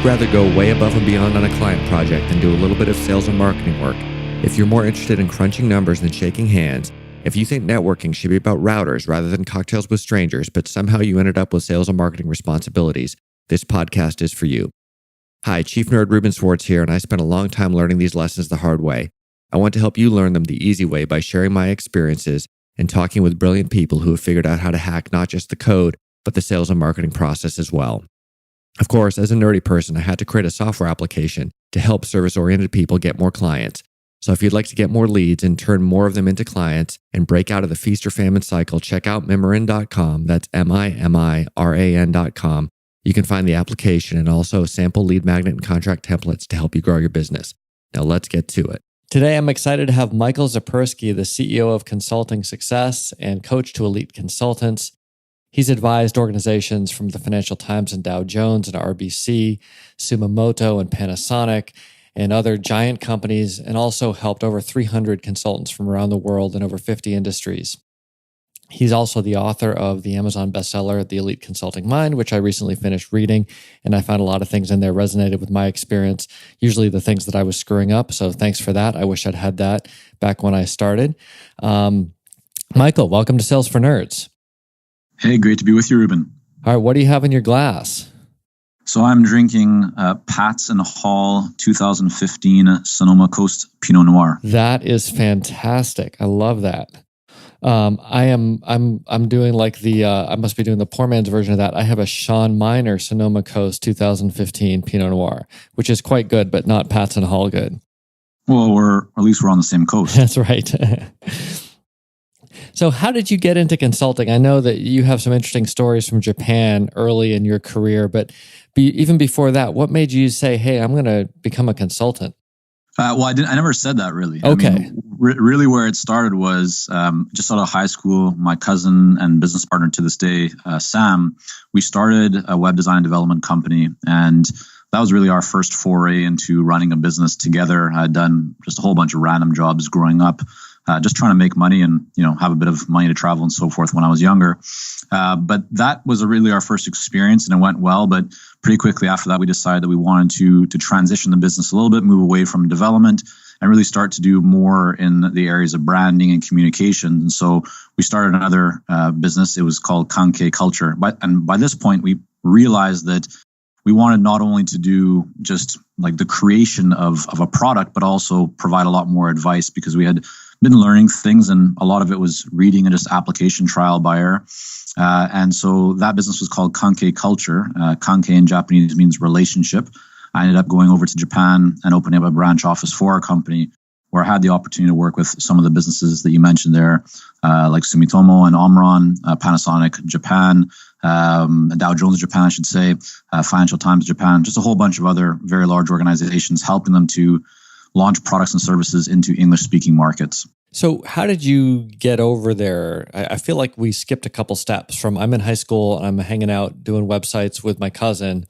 you'd rather go way above and beyond on a client project than do a little bit of sales and marketing work, if you're more interested in crunching numbers than shaking hands, if you think networking should be about routers rather than cocktails with strangers, but somehow you ended up with sales and marketing responsibilities, this podcast is for you. Hi, Chief Nerd Ruben Swartz here, and I spent a long time learning these lessons the hard way. I want to help you learn them the easy way by sharing my experiences and talking with brilliant people who have figured out how to hack not just the code, but the sales and marketing process as well. Of course, as a nerdy person, I had to create a software application to help service-oriented people get more clients. So if you'd like to get more leads and turn more of them into clients and break out of the feast or famine cycle, check out Mimiran.com. That's MIMIRAN.com. You can find the application and also sample lead magnet and contract templates to help you grow your business. Now let's get to it. Today, I'm excited to have Michael Zipursky, the CEO of Consulting Success and coach to elite consultants. He's advised organizations from the Financial Times and Dow Jones and RBC, Sumamoto and Panasonic, and other giant companies, and also helped over 300 consultants from around the world in over 50 industries. He's also the author of the Amazon bestseller, The Elite Consulting Mind, which I recently finished reading, and I found a lot of things in there resonated with my experience, usually the things that I was screwing up. So thanks for that. I wish I'd had that back when I started. Michael, welcome to Sales for Nerds. Hey, great to be with you, Ruben. All right, what do you have in your glass? So I'm drinking Pats and Hall 2015 Sonoma Coast Pinot Noir. That is fantastic. I love that. I'm doing like I must be doing the poor man's version of that. I have a Sean Miner Sonoma Coast 2015 Pinot Noir, which is quite good, but not Pats and Hall good. Well, at least we're on the same coast. That's right. So how did you get into consulting? I know that you have some interesting stories from Japan early in your career, but even before that, what made you say, hey, I'm going to become a consultant? Well, I never said that really. Okay. I mean, really where it started was just out of high school, my cousin and business partner to this day, Sam, we started a web design and development company. And that was really our first foray into running a business together. I'd done just a whole bunch of random jobs growing up. Just trying to make money and have a bit of money to travel and so forth when I was younger. But that was really our first experience, and it went well. But pretty quickly after that, we decided that we wanted to transition the business a little bit, move away from development, and really start to do more in the areas of branding and communication. And so we started another business. It was called Kanke Culture. And by this point, we realized that we wanted not only to do just like the creation of a product, but also provide a lot more advice, because we had been learning things, and a lot of it was reading and just application trial by error. And so that business was called Kanke Culture. Kanke in Japanese means relationship. I ended up going over to Japan and opening up a branch office for our company, where I had the opportunity to work with some of the businesses that you mentioned there, like Sumitomo and Omron, Panasonic Japan, Dow Jones Japan, I should say, Financial Times Japan, just a whole bunch of other very large organizations, helping them to launch products and services into English-speaking markets. So how did you get over there? I feel like we skipped a couple steps from I'm in high school, I'm hanging out doing websites with my cousin,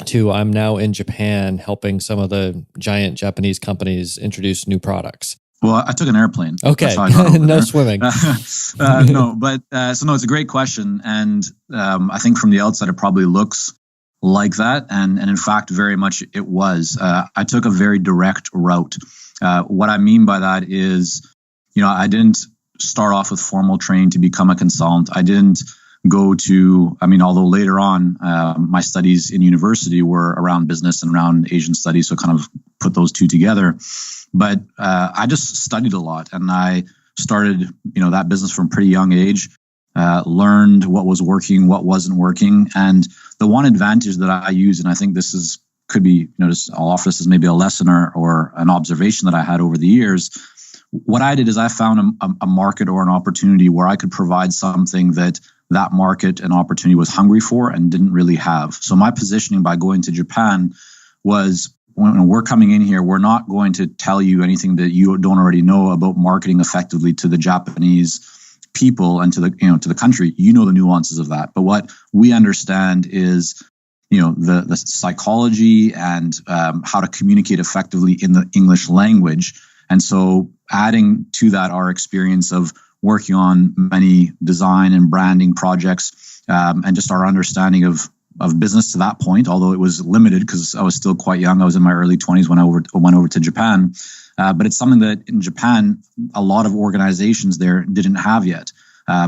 to I'm now in Japan helping some of the giant Japanese companies introduce new products. Well, I took an airplane. Okay, no swimming. It's a great question. And I think from the outside, it probably looks like that. And in fact, very much it was. I took a very direct route. What I mean by that is, I didn't start off with formal training to become a consultant. I didn't go to, although later on, my studies in university were around business and around Asian studies, so kind of put those two together. But I just studied a lot, and I started, that business from a pretty young age. Learned what was working, what wasn't working. And the one advantage that I use, and I think this could be, I'll offer this as maybe a lesson or an observation that I had over the years. What I did is I found a market or an opportunity where I could provide something that market and opportunity was hungry for and didn't really have. So my positioning by going to Japan was, when we're coming in here, we're not going to tell you anything that you don't already know about marketing effectively to the Japanese people and to the country. The nuances of that. But what we understand is, the psychology and how to communicate effectively in the English language. And so adding to that our experience of working on many design and branding projects, and just our understanding of business to that point, although it was limited because I was still quite young. I was in my early 20s when I went over to Japan. But it's something that in Japan, a lot of organizations there didn't have yet.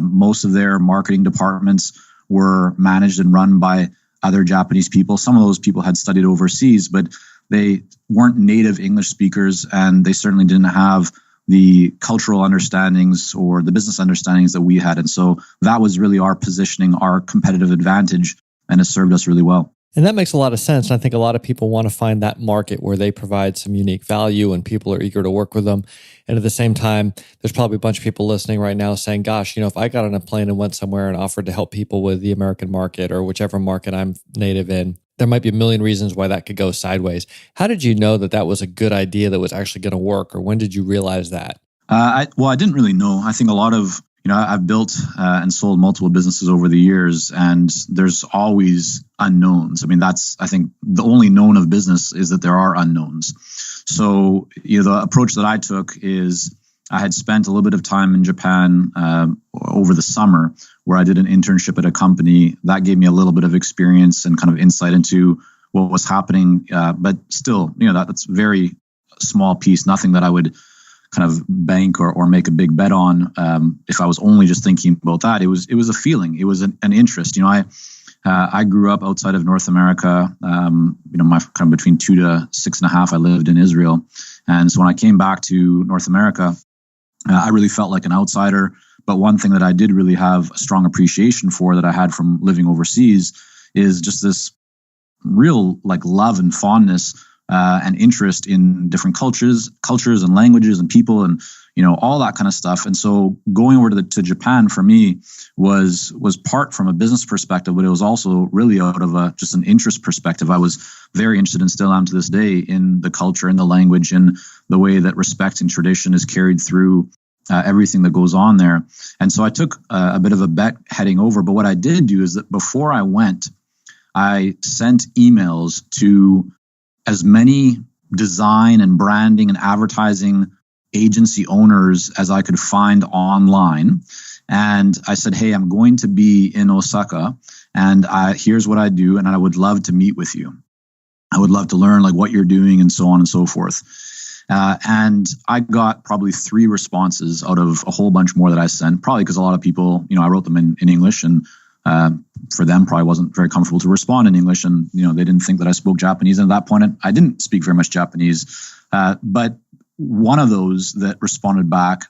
Most of their marketing departments were managed and run by other Japanese people. Some of those people had studied overseas, but they weren't native English speakers, and they certainly didn't have the cultural understandings or the business understandings that we had. And so that was really our positioning, our competitive advantage, and it served us really well. And that makes a lot of sense. And I think a lot of people want to find that market where they provide some unique value and people are eager to work with them. And at the same time, there's probably a bunch of people listening right now saying, gosh, if I got on a plane and went somewhere and offered to help people with the American market or whichever market I'm native in, there might be a million reasons why that could go sideways. How did you know that that was a good idea that was actually going to work? Or when did you realize that? I didn't really know. I think a lot of I've built and sold multiple businesses over the years, and there's always unknowns. I think the only known of business is that there are unknowns. So, the approach that I took is I had spent a little bit of time in Japan over the summer where I did an internship at a company. That gave me a little bit of experience and kind of insight into what was happening. But still, that's a very small piece, nothing that I would kind of bank or make a big bet on. If I was only just thinking about that, it was a feeling. It was an interest. I grew up outside of North America. My kind of between 2 to 6.5, I lived in Israel. And so when I came back to North America, I really felt like an outsider. But one thing that I did really have a strong appreciation for that I had from living overseas is just this real love and fondness and interest in different cultures and languages and people and all that kind of stuff. And so going over to Japan for me was part from a business perspective, but it was also really out of just an interest perspective. I was very interested and still am to this day in the culture and the language and the way that respect and tradition is carried through everything that goes on there. And so I took a bit of a bet heading over. But what I did do is that before I went, I sent emails to as many design and branding and advertising agency owners as I could find online. And I said, hey, I'm going to be in Osaka and here's what I do. And I would love to meet with you. I would love to learn what you're doing and so on and so forth. And I got probably 3 responses out of a whole bunch more that I sent, probably because a lot of people, I wrote them in English and for them probably wasn't very comfortable to respond in English, and they didn't think that I spoke Japanese. And at that point, I didn't speak very much Japanese. But one of those that responded back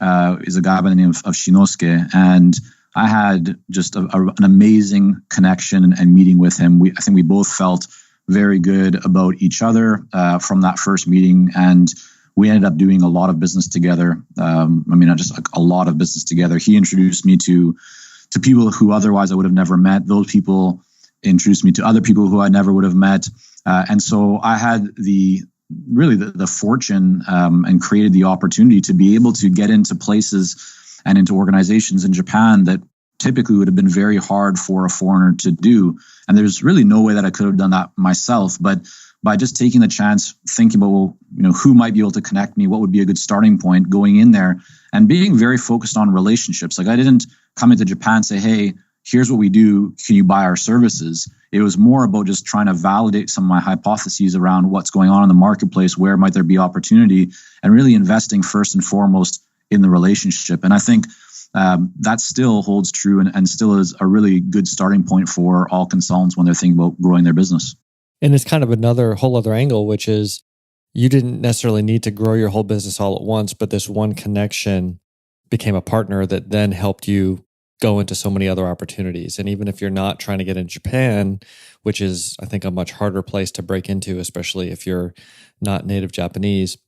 is a guy by the name of Shinosuke, and I had just an amazing connection and meeting with him. I think we both felt very good about each other from that first meeting, and we ended up doing a lot of business together. Not just a lot of business together. He introduced me to people who otherwise I would have never met. Those people introduced me to other people who I never would have met. And so I had the fortune and created the opportunity to be able to get into places and into organizations in Japan that typically would have been very hard for a foreigner to do. And there's really no way that I could have done that myself. But by just taking the chance, thinking about, who might be able to connect me, what would be a good starting point, going in there and being very focused on relationships. I didn't come into Japan and say, hey, here's what we do. Can you buy our services? It was more about just trying to validate some of my hypotheses around what's going on in the marketplace, where might there be opportunity, and really investing first and foremost in the relationship. And I think that still holds true and still is a really good starting point for all consultants when they're thinking about growing their business. And it's kind of another whole other angle, which is you didn't necessarily need to grow your whole business all at once, but this one connection became a partner that then helped you go into so many other opportunities. And even if you're not trying to get in Japan, which is, I think, a much harder place to break into, especially if you're not native Japanese,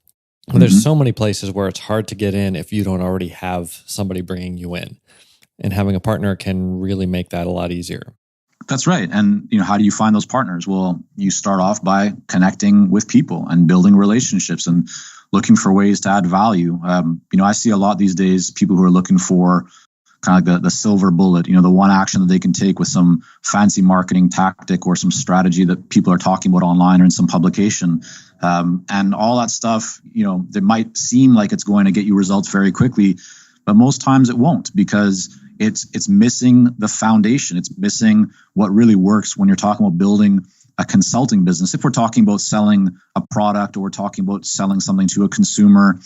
there's so many places where it's hard to get in if you don't already have somebody bringing you in. And having a partner can really make that a lot easier. That's right. And how do you find those partners? Well, you start off by connecting with people and building relationships and looking for ways to add value. I see a lot these days people who are looking for kind of the silver bullet, the one action that they can take with some fancy marketing tactic or some strategy that people are talking about online or in some publication. And all that stuff, that might seem like it's going to get you results very quickly, but most times it won't, because it's missing the foundation. It's missing what really works when you're talking about building a consulting business. If we're talking about selling a product, or we're talking about selling something to a consumer,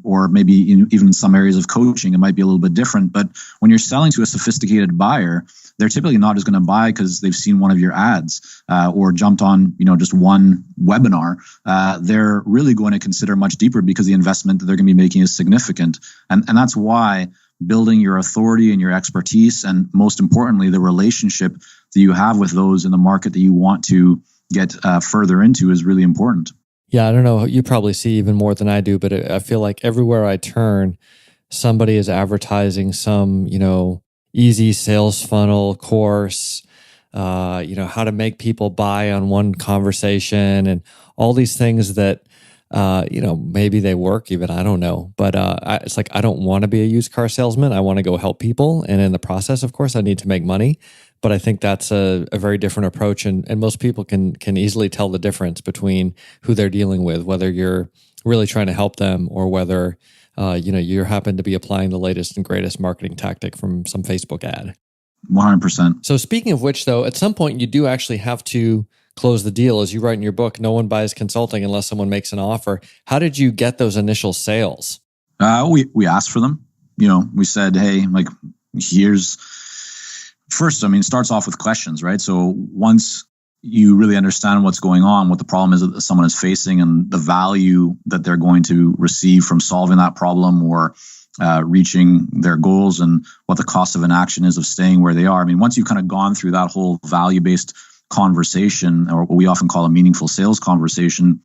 or maybe even in some areas of coaching, it might be a little bit different. But when you're selling to a sophisticated buyer, they're typically not just going to buy because they've seen one of your ads or jumped on just one webinar. They're really going to consider much deeper because the investment that they're going to be making is significant. And that's why building your authority and your expertise, and most importantly, the relationship that you have with those in the market that you want to get further into is really important. Yeah, I don't know. You probably see even more than I do, but I feel like everywhere I turn, somebody is advertising some, easy sales funnel course, how to make people buy on one conversation, and all these things that, maybe they work even, I don't know. But it's like, I don't want to be a used car salesman. I want to go help people. And in the process, of course, I need to make money. But I think that's a very different approach. And most people can easily tell the difference between who they're dealing with, whether you're really trying to help them or whether, you happen to be applying the latest and greatest marketing tactic from some Facebook ad. 100%. So speaking of which, though, at some point you do actually have to close the deal. As you write in your book, no one buys consulting unless someone makes an offer. How did you get those initial sales? We asked for them. We said, hey, here's first, it starts off with questions, right? So once you really understand what's going on, what the problem is that someone is facing, and the value that they're going to receive from solving that problem or reaching their goals, and what the cost of inaction is of staying where they are. Once you've kind of gone through that whole value-based conversation, or what we often call a meaningful sales conversation,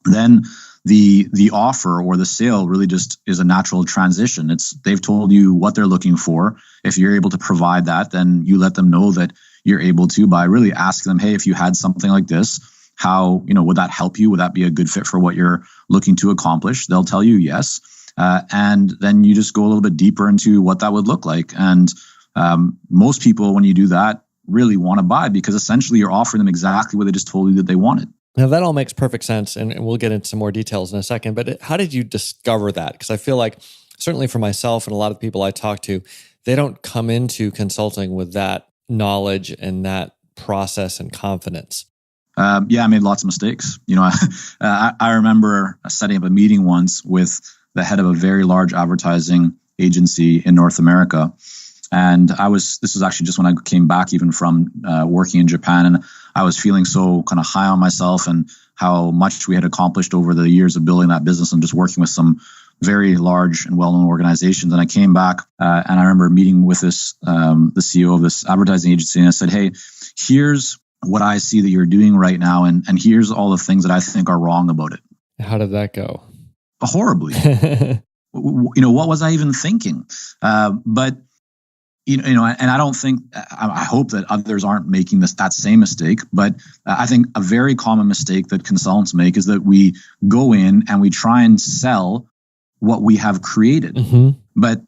then the offer or the sale really just is a natural transition. They've told you what they're looking for. If you're able to provide that, then you let them know that you're able to by really asking them, hey, if you had something like this, how, would that help you? Would that be a good fit for what you're looking to accomplish? They'll tell you yes. And then you just go a little bit deeper into what that would look like. And most people, when you do that, really want to buy, because essentially you're offering them exactly what they just told you that they wanted. Now, that all makes perfect sense, and we'll get into some more details in a second, but how did you discover that? Because I feel like, certainly for myself and a lot of people I talk to, they don't come into consulting with that knowledge and that process and confidence. I made lots of mistakes. I remember setting up a meeting once with the head of a very large advertising agency in North America. And this was actually just when I came back even from working in Japan, and I was feeling so kind of high on myself and how much we had accomplished over the years of building that business and just working with some very large and well-known organizations. And I came back and I remember meeting with the CEO of this advertising agency, and I said, hey, here's what I see that you're doing right now, and here's all the things that I think are wrong about it. How did that go? Horribly. What was I even thinking? But and I don't think, I hope that others aren't making that same mistake. But I think a very common mistake that consultants make is that we go in and we try and sell what we have created. Mm-hmm. But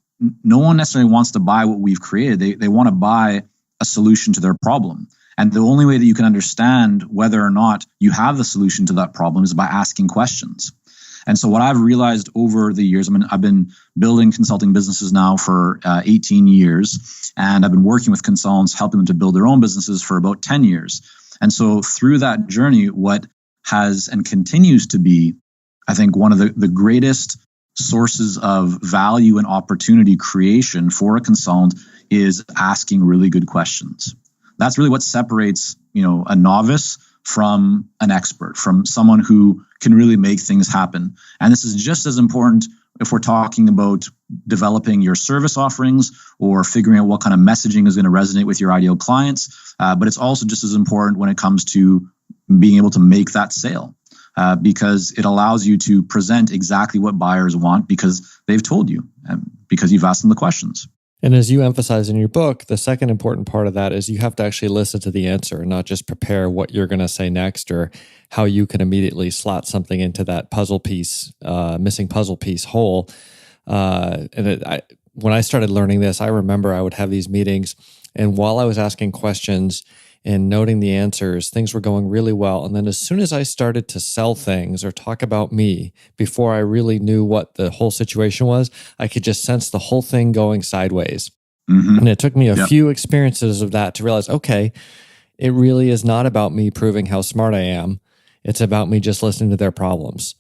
no one necessarily wants to buy what we've created. They want to buy a solution to their problem. And the only way that you can understand whether or not you have the solution to that problem is by asking questions. And so what I've realized over the years, I've been building consulting businesses now for 18 years, and I've been working with consultants, helping them to build their own businesses for about 10 years. And so through that journey, what has and continues to be, I think, one of the greatest sources of value and opportunity creation for a consultant is asking really good questions. That's really what separates, a novice from an expert, from someone who can really make things happen. And this is just as important if we're talking about developing your service offerings or figuring out what kind of messaging is going to resonate with your ideal clients. But it's also just as important when it comes to being able to make that sale, because it allows you to present exactly what buyers want because they've told you, because you've asked them the questions. And as you emphasize in your book, the second important part of that is you have to actually listen to the answer and not just prepare what you're going to say next or how you can immediately slot something into that puzzle piece, missing puzzle piece hole. When I started learning this, I remember I would have these meetings, and while I was asking questions and noting the answers, things were going really well. And then as soon as I started to sell things or talk about me, before I really knew what the whole situation was, I could just sense the whole thing going sideways. And it took me a Yep. few experiences of that to realize, okay, it really is not about me proving how smart I am. It's about me just listening to their problems.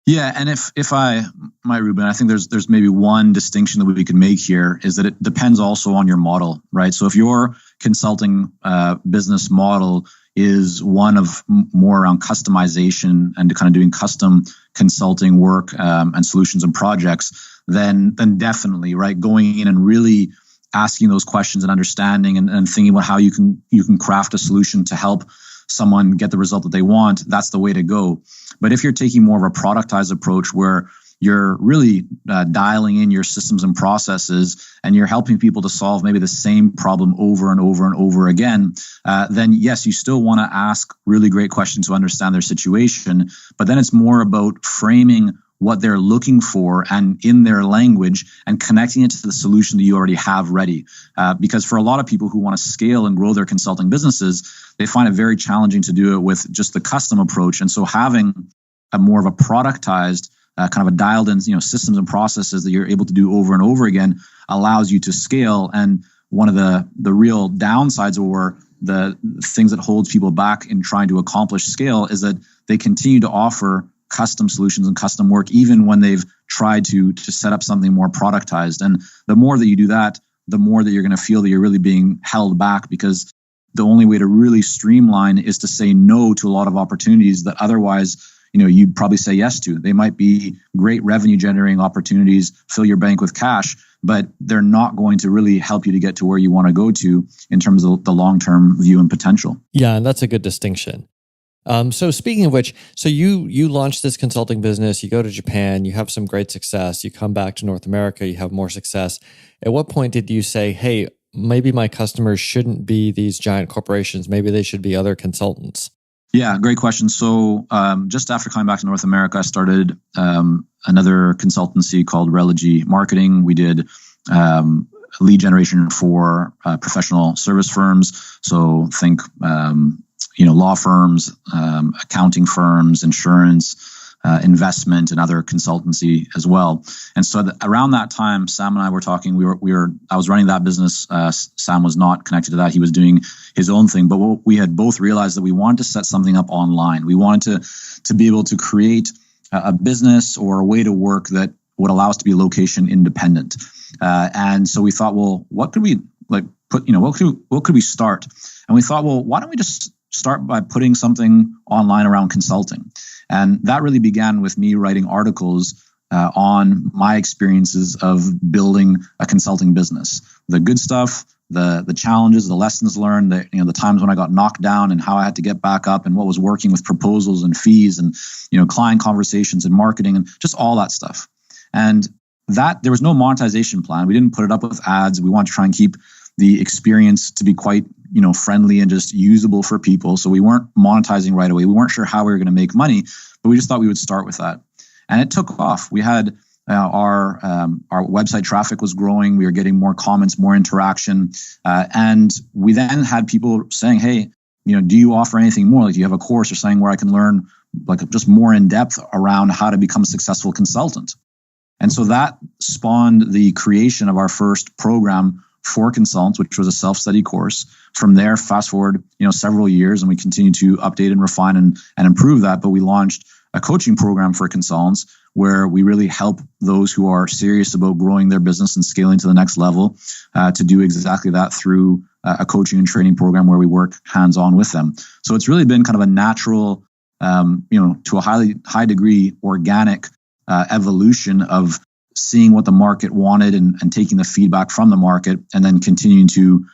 Yeah, and if I might, Ruben, I think there's maybe one distinction that we could make here is that it depends also on your model, right? So if your consulting business model is one of more around customization and kind of doing custom consulting work and solutions and projects, then definitely, right, going in and really asking those questions and understanding and thinking about how you can craft a solution to help someone get the result that they want, that's the way to go. But if you're taking more of a productized approach where you're really dialing in your systems and processes and you're helping people to solve maybe the same problem over and over and over again, then yes, you still want to ask really great questions to understand their situation. But then it's more about framing what they're looking for and in their language and connecting it to the solution that you already have ready. Because for a lot of people who want to scale and grow their consulting businesses, they find it very challenging to do it with just the custom approach. And so having a more of a productized, kind of a dialed in, systems and processes that you're able to do over and over again allows you to scale. And one of the real downsides or the things that holds people back in trying to accomplish scale is that they continue to offer custom solutions and custom work, even when they've tried to set up something more productized. And the more that you do that, the more that you're going to feel that you're really being held back, because the only way to really streamline is to say no to a lot of opportunities that otherwise, you'd probably say yes to. They might be great revenue generating opportunities, fill your bank with cash, but they're not going to really help you to get to where you want to go to in terms of the long-term view and potential. Yeah, and that's a good distinction. So speaking of which, so you launched this consulting business, you go to Japan, you have some great success, you come back to North America, you have more success. At what point did you say, hey, maybe my customers shouldn't be these giant corporations, maybe they should be other consultants? Yeah, great question. So just after coming back to North America, I started another consultancy called ReElegy Marketing. We did lead generation for professional service firms. So think law firms, accounting firms, insurance, investment, and other consultancy as well. And so around that time, Sam and I were talking. I was running that business. Sam was not connected to that. He was doing his own thing. But what we had both realized that we wanted to set something up online. We wanted to be able to create a business or a way to work that would allow us to be location independent. And so we thought, well, what could we put? What could we start? And we thought, well, why don't we just start by putting something online around consulting? And that really began with me writing articles on my experiences of building a consulting business. The good stuff, the challenges, the lessons learned, the times when I got knocked down and how I had to get back up and what was working with proposals and fees and client conversations and marketing and just all that stuff. And that there was no monetization plan. We didn't put it up with ads. We wanted to try and keep the experience to be quite friendly and just usable for people. So we weren't monetizing right away. We weren't sure how we were going to make money, but we just thought we would start with that. And it took off. We had our website traffic was growing. We were getting more comments, more interaction. And we then had people saying, hey, do you offer anything more? Like, do you have a course or something where I can learn just more in depth around how to become a successful consultant? And so that spawned the creation of our first program for consultants, which was a self-study course. From there, fast forward, several years, and we continue to update and refine and improve that. But we launched a coaching program for consultants where we really help those who are serious about growing their business and scaling to the next level to do exactly that through a coaching and training program where we work hands-on with them. So it's really been kind of a natural, to a high degree, organic evolution of seeing what the market wanted and taking the feedback from the market and then continuing to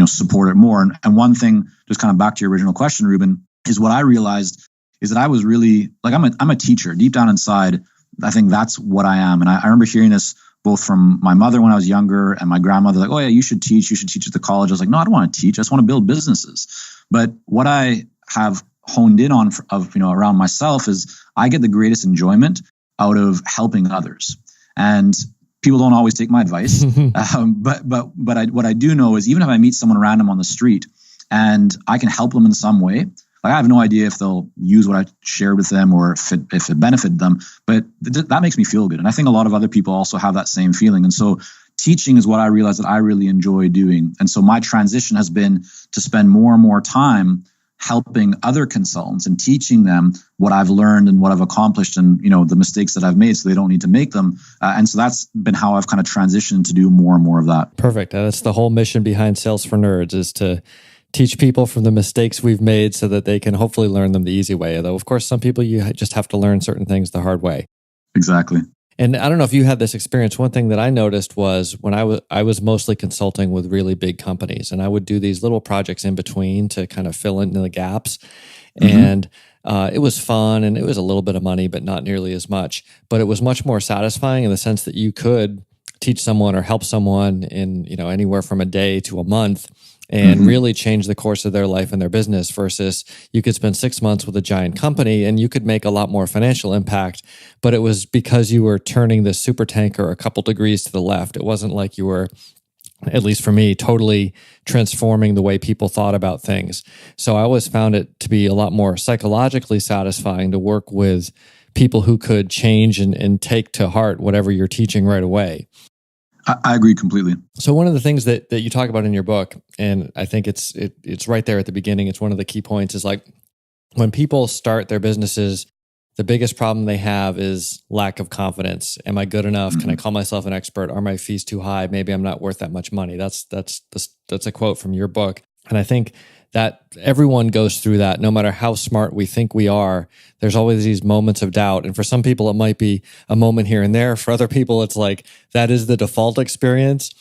support it more. And one thing, just kind of back to your original question, Ruben, is what I realized is that I was really I'm a teacher deep down inside. I think that's what I am. And I remember hearing this both from my mother when I was younger and my grandmother, like, oh yeah, you should teach at the college. I was like, no, I don't want to teach. I just want to build businesses. But what I have honed in on around myself is I get the greatest enjoyment out of helping others. And people don't always take my advice. But what I do know is even if I meet someone random on the street and I can help them in some way, I have no idea if they'll use what I shared with them or if it benefited them, but that makes me feel good. And I think a lot of other people also have that same feeling. And so teaching is what I realized that I really enjoy doing. And so my transition has been to spend more and more time helping other consultants and teaching them what I've learned and what I've accomplished and, the mistakes that I've made so they don't need to make them. And so that's been how I've kind of transitioned to do more and more of that. Perfect. That's the whole mission behind Sales for Nerds, is to teach people from the mistakes we've made so that they can hopefully learn them the easy way. Though, of course, some people, you just have to learn certain things the hard way. Exactly. And I don't know if you had this experience. One thing that I noticed was when I was mostly consulting with really big companies, and I would do these little projects in between to kind of fill in the gaps. Mm-hmm. And it was fun, and it was a little bit of money, but not nearly as much. But it was much more satisfying in the sense that you could teach someone or help someone in anywhere from a day to a month, and mm-hmm. really change the course of their life and their business, versus you could spend 6 months with a giant company and you could make a lot more financial impact, but it was because you were turning the super tanker a couple degrees to the left. It wasn't like you were, at least for me, totally transforming the way people thought about things. So I always found it to be a lot more psychologically satisfying to work with people who could change and take to heart whatever you're teaching right away. I agree completely. So one of the things that you talk about in your book, and I think it's right there at the beginning, it's one of the key points, is like when people start their businesses, the biggest problem they have is lack of confidence. Am I good enough? Mm-hmm. Can I call myself an expert? Are my fees too high? Maybe I'm not worth that much money. That's a quote from your book. And I think that everyone goes through that, no matter how smart we think we are. There's always these moments of doubt. And for some people, it might be a moment here and there. For other people, it's like that is the default experience.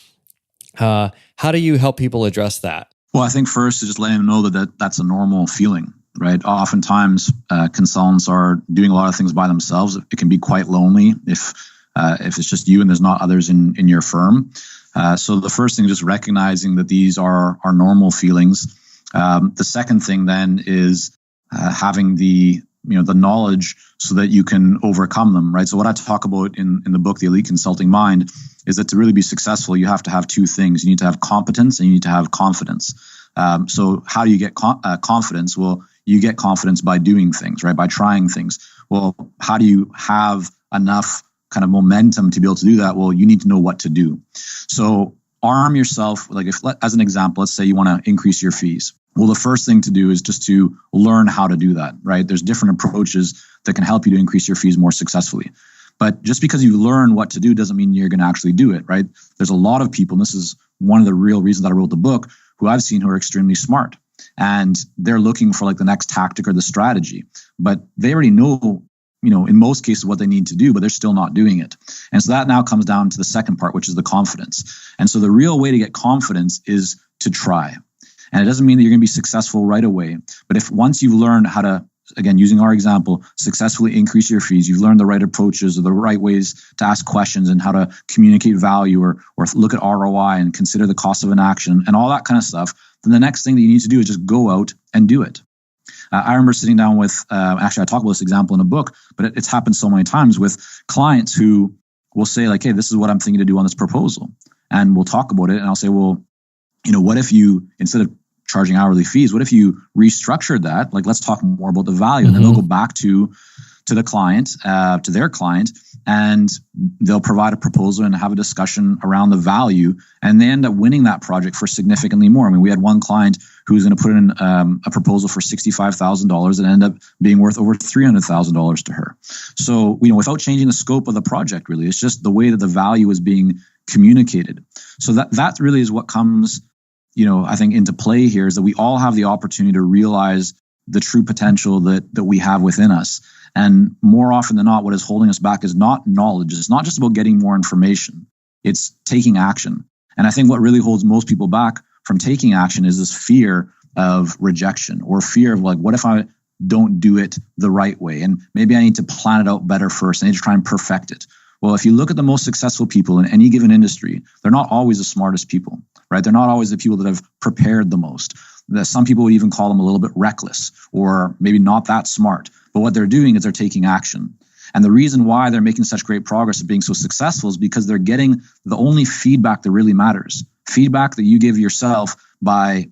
How do you help people address that? Well, I think first is just letting them know that that's a normal feeling, right? Oftentimes, consultants are doing a lot of things by themselves. It can be quite lonely if it's just you and there's not others in your firm. So the first thing is just recognizing that these are normal feelings. The second thing then is having the knowledge so that you can overcome them, right? So what I talk about in the book, The Elite Consulting Mind, is that to really be successful, you have to have two things. You need to have competence and you need to have confidence. So how do you get confidence? Well, you get confidence by doing things, right? By trying things. Well, how do you have enough kind of momentum to be able to do that? Well, you need to know what to do. So arm yourself. Like as an example, let's say you want to increase your fees. Well, the first thing to do is just to learn how to do that, right? There's different approaches that can help you to increase your fees more successfully. But just because you learn what to do doesn't mean you're going to actually do it, right? There's a lot of people, and this is one of the real reasons that I wrote the book, who I've seen who are extremely smart. And they're looking for like the next tactic or the strategy. But they already know, in most cases what they need to do, but they're still not doing it. And so that now comes down to the second part, which is the confidence. And so the real way to get confidence is to try. And it doesn't mean that you're going to be successful right away. But if once you've learned how to, again, using our example, successfully increase your fees, you've learned the right approaches or the right ways to ask questions and how to communicate value or look at ROI and consider the cost of an action and all that kind of stuff, then the next thing that you need to do is just go out and do it. I remember sitting down with, actually I talk about this example in a book, but it's happened so many times with clients who will say like, hey, this is what I'm thinking to do on this proposal. And we'll talk about it. And I'll say, well, what if you, instead of charging hourly fees, what if you restructured that? Like, let's talk more about the value. And then they'll go back to the client, to their client, and they'll provide a proposal and have a discussion around the value. And they end up winning that project for significantly more. I mean, we had one client who was going to put in a proposal for $65,000 and ended up being worth over $300,000 to her. So, without changing the scope of the project, really, it's just the way that the value is being communicated. So that really is what comes, I think into play here, is that we all have the opportunity to realize the true potential that we have within us. And more often than not, what is holding us back is not knowledge. It's not just about getting more information. It's taking action. And I think what really holds most people back from taking action is this fear of rejection or fear of like, what if I don't do it the right way? And maybe I need to plan it out better first. I need to try and perfect it. Well, if you look at the most successful people in any given industry, they're not always the smartest people, right? They're not always the people that have prepared the most. Some people would even call them a little bit reckless or maybe not that smart. But what they're doing is they're taking action. And the reason why they're making such great progress of being so successful is because they're getting the only feedback that really matters. Feedback that you give yourself by,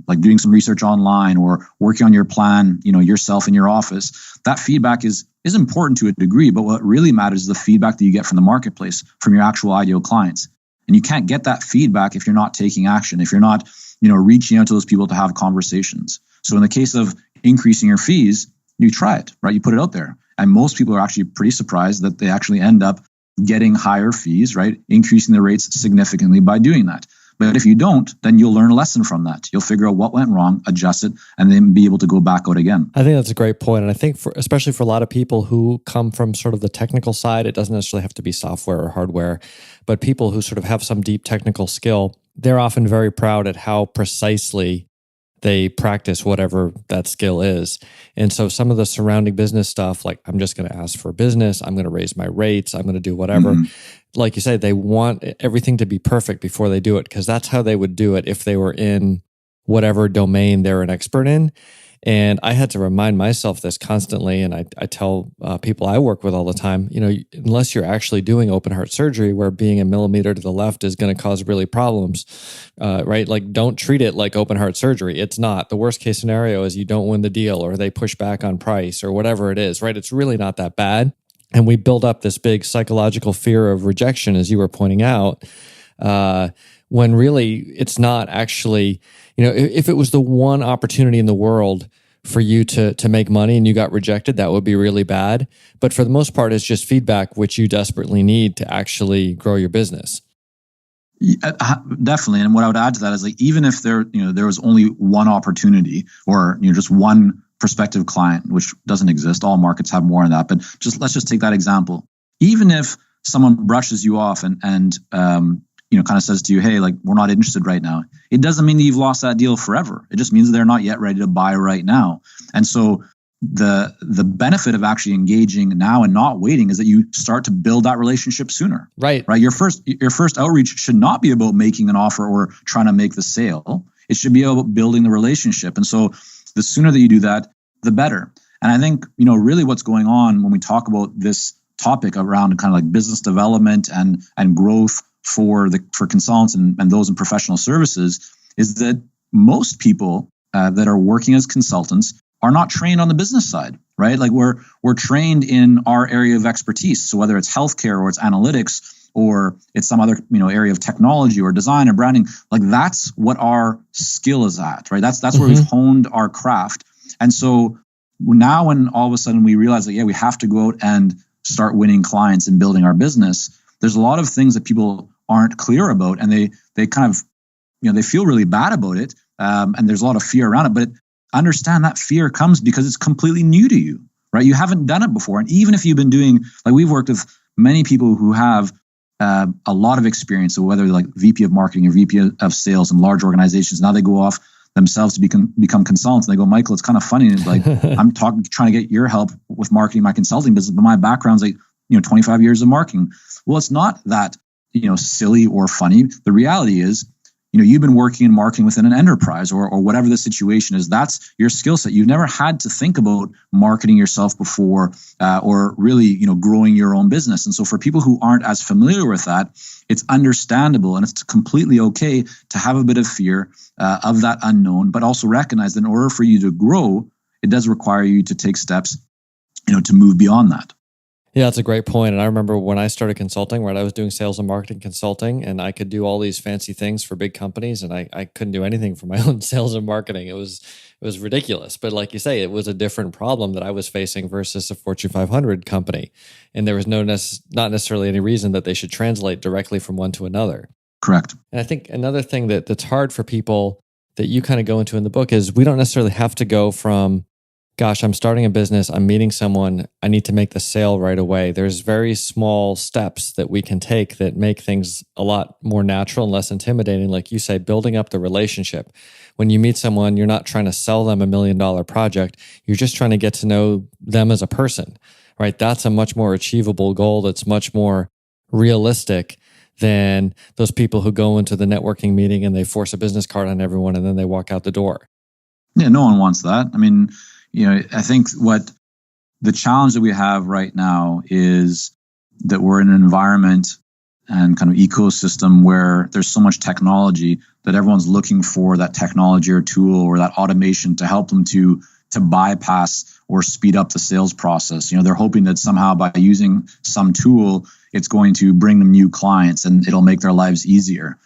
like doing some research online or working on your plan, yourself in your office. That feedback is important to a degree, but what really matters is the feedback that you get from the marketplace, from your actual ideal clients. And you can't get that feedback if you're not taking action, if you're not, reaching out to those people to have conversations. So in the case of increasing your fees, you try it, right? You put it out there. And most people are actually pretty surprised that they actually end up getting higher fees, right? Increasing the rates significantly by doing that. But if you don't, then you'll learn a lesson from that. You'll figure out what went wrong, adjust it, and then be able to go back out again. I think that's a great point. And I think especially for a lot of people who come from sort of the technical side, it doesn't necessarily have to be software or hardware, but people who sort of have some deep technical skill, they're often very proud at how precisely they practice whatever that skill is. And so some of the surrounding business stuff, like I'm just going to ask for business, I'm going to raise my rates, I'm going to do whatever. Like you say, they want everything to be perfect before they do it, because that's how they would do it if they were in whatever domain they're an expert in. And I had to remind myself this constantly. And I tell people I work with all the time, unless you're actually doing open heart surgery where being a millimeter to the left is going to cause really problems, right? Like don't treat it like open heart surgery. It's not. The worst case scenario is you don't win the deal or they push back on price or whatever it is, right? It's really not that bad. And we build up this big psychological fear of rejection, as you were pointing out, when really it's not actually, if it was the one opportunity in the world for you to make money and you got rejected, that would be really bad. But for the most part, it's just feedback, which you desperately need to actually grow your business. Definitely. And what I would add to that is like, even if there was only one opportunity or, just one prospective client, which doesn't exist, all markets have more than that. But let's just take that example. Even if someone brushes you off and kind of says to you, hey, like, we're not interested right now, it doesn't mean that you've lost that deal forever. It just means they're not yet ready to buy right now. And so the benefit of actually engaging now and not waiting is that you start to build that relationship sooner. Right. Your first outreach should not be about making an offer or trying to make the sale. It should be about building the relationship. And so the sooner that you do that, the better. And I think, really what's going on when we talk about this topic around kind of like business development and growth for consultants and those in professional services is that most people that are working as consultants are not trained on the business side, right? Like we're trained in our area of expertise. So whether it's healthcare or it's analytics or it's some other area of technology or design or branding, like that's what our skill is at, right? That's where we've honed our craft. And so now when all of a sudden we realize that, we have to go out and start winning clients and building our business, there's a lot of things that people aren't clear about, and they kind of, they feel really bad about it. And there's a lot of fear around it, but understand that fear comes because it's completely new to you, right? You haven't done it before. And even if you've been doing, like we've worked with many people who have a lot of experience, so whether they're like VP of marketing or VP of sales in large organizations, now they go off themselves to become consultants. And they go, Michael, it's kind of funny. It's like, I'm trying to get your help with marketing my consulting business, but my background's like, 25 years of marketing. Well, it's not that, silly or funny. The reality is, you've been working in marketing within an enterprise or whatever the situation is. That's your skill set. You've never had to think about marketing yourself before or really, growing your own business. And so for people who aren't as familiar with that, it's understandable and it's completely okay to have a bit of fear of that unknown, but also recognize that in order for you to grow, it does require you to take steps, to move beyond that. Yeah, that's a great point. And I remember when I started consulting, right, I was doing sales and marketing consulting, and I could do all these fancy things for big companies, and I couldn't do anything for my own sales and marketing. It was ridiculous. But like you say, it was a different problem that I was facing versus a Fortune 500 company. And there was not necessarily any reason that they should translate directly from one to another. Correct. And I think another thing that's hard for people that you kind of go into in the book is we don't necessarily have to go from, gosh, I'm starting a business, I'm meeting someone, I need to make the sale right away. There's very small steps that we can take that make things a lot more natural and less intimidating. Like you say, building up the relationship. When you meet someone, you're not trying to sell them $1 million project. You're just trying to get to know them as a person, right? That's a much more achievable goal. That's much more realistic than those people who go into the networking meeting and they force a business card on everyone and then they walk out the door. Yeah, no one wants that. I mean, I think what the challenge that we have right now is that we're in an environment and kind of ecosystem where there's so much technology that everyone's looking for that technology or tool or that automation to help them to bypass or speed up the sales process. They're hoping that somehow by using some tool, it's going to bring them new clients and it'll make their lives easier.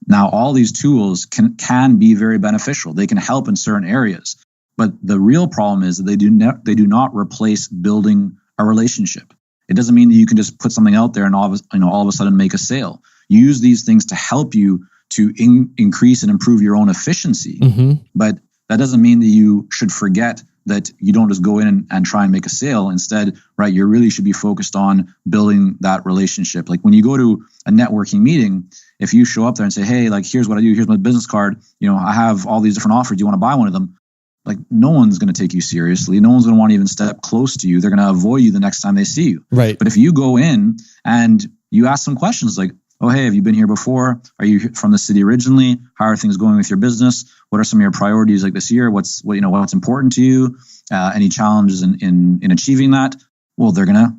Now, all these tools can be very beneficial. They can help in certain areas. But the real problem is that they do not replace building a relationship. It doesn't mean that you can just put something out there and all of a sudden make a sale. Use these things to help you to increase and improve your own efficiency. But that doesn't mean that you should forget that you don't just go in and try and make a sale. Instead, right, you really should be focused on building that relationship. Like when you go to a networking meeting, if you show up there and say, hey, like, here's what I do, here's my business card, I have all these different offers, do you want to buy one of them? Like, no one's going to take you seriously. No one's going to want to even step close to you. They're going to avoid you the next time they see you. Right. But if you go in and you ask some questions like, oh, hey, have you been here before? Are you from the city originally? How are things going with your business? What are some of your priorities like this year? What's important to you? Any challenges in achieving that? Well, they're going to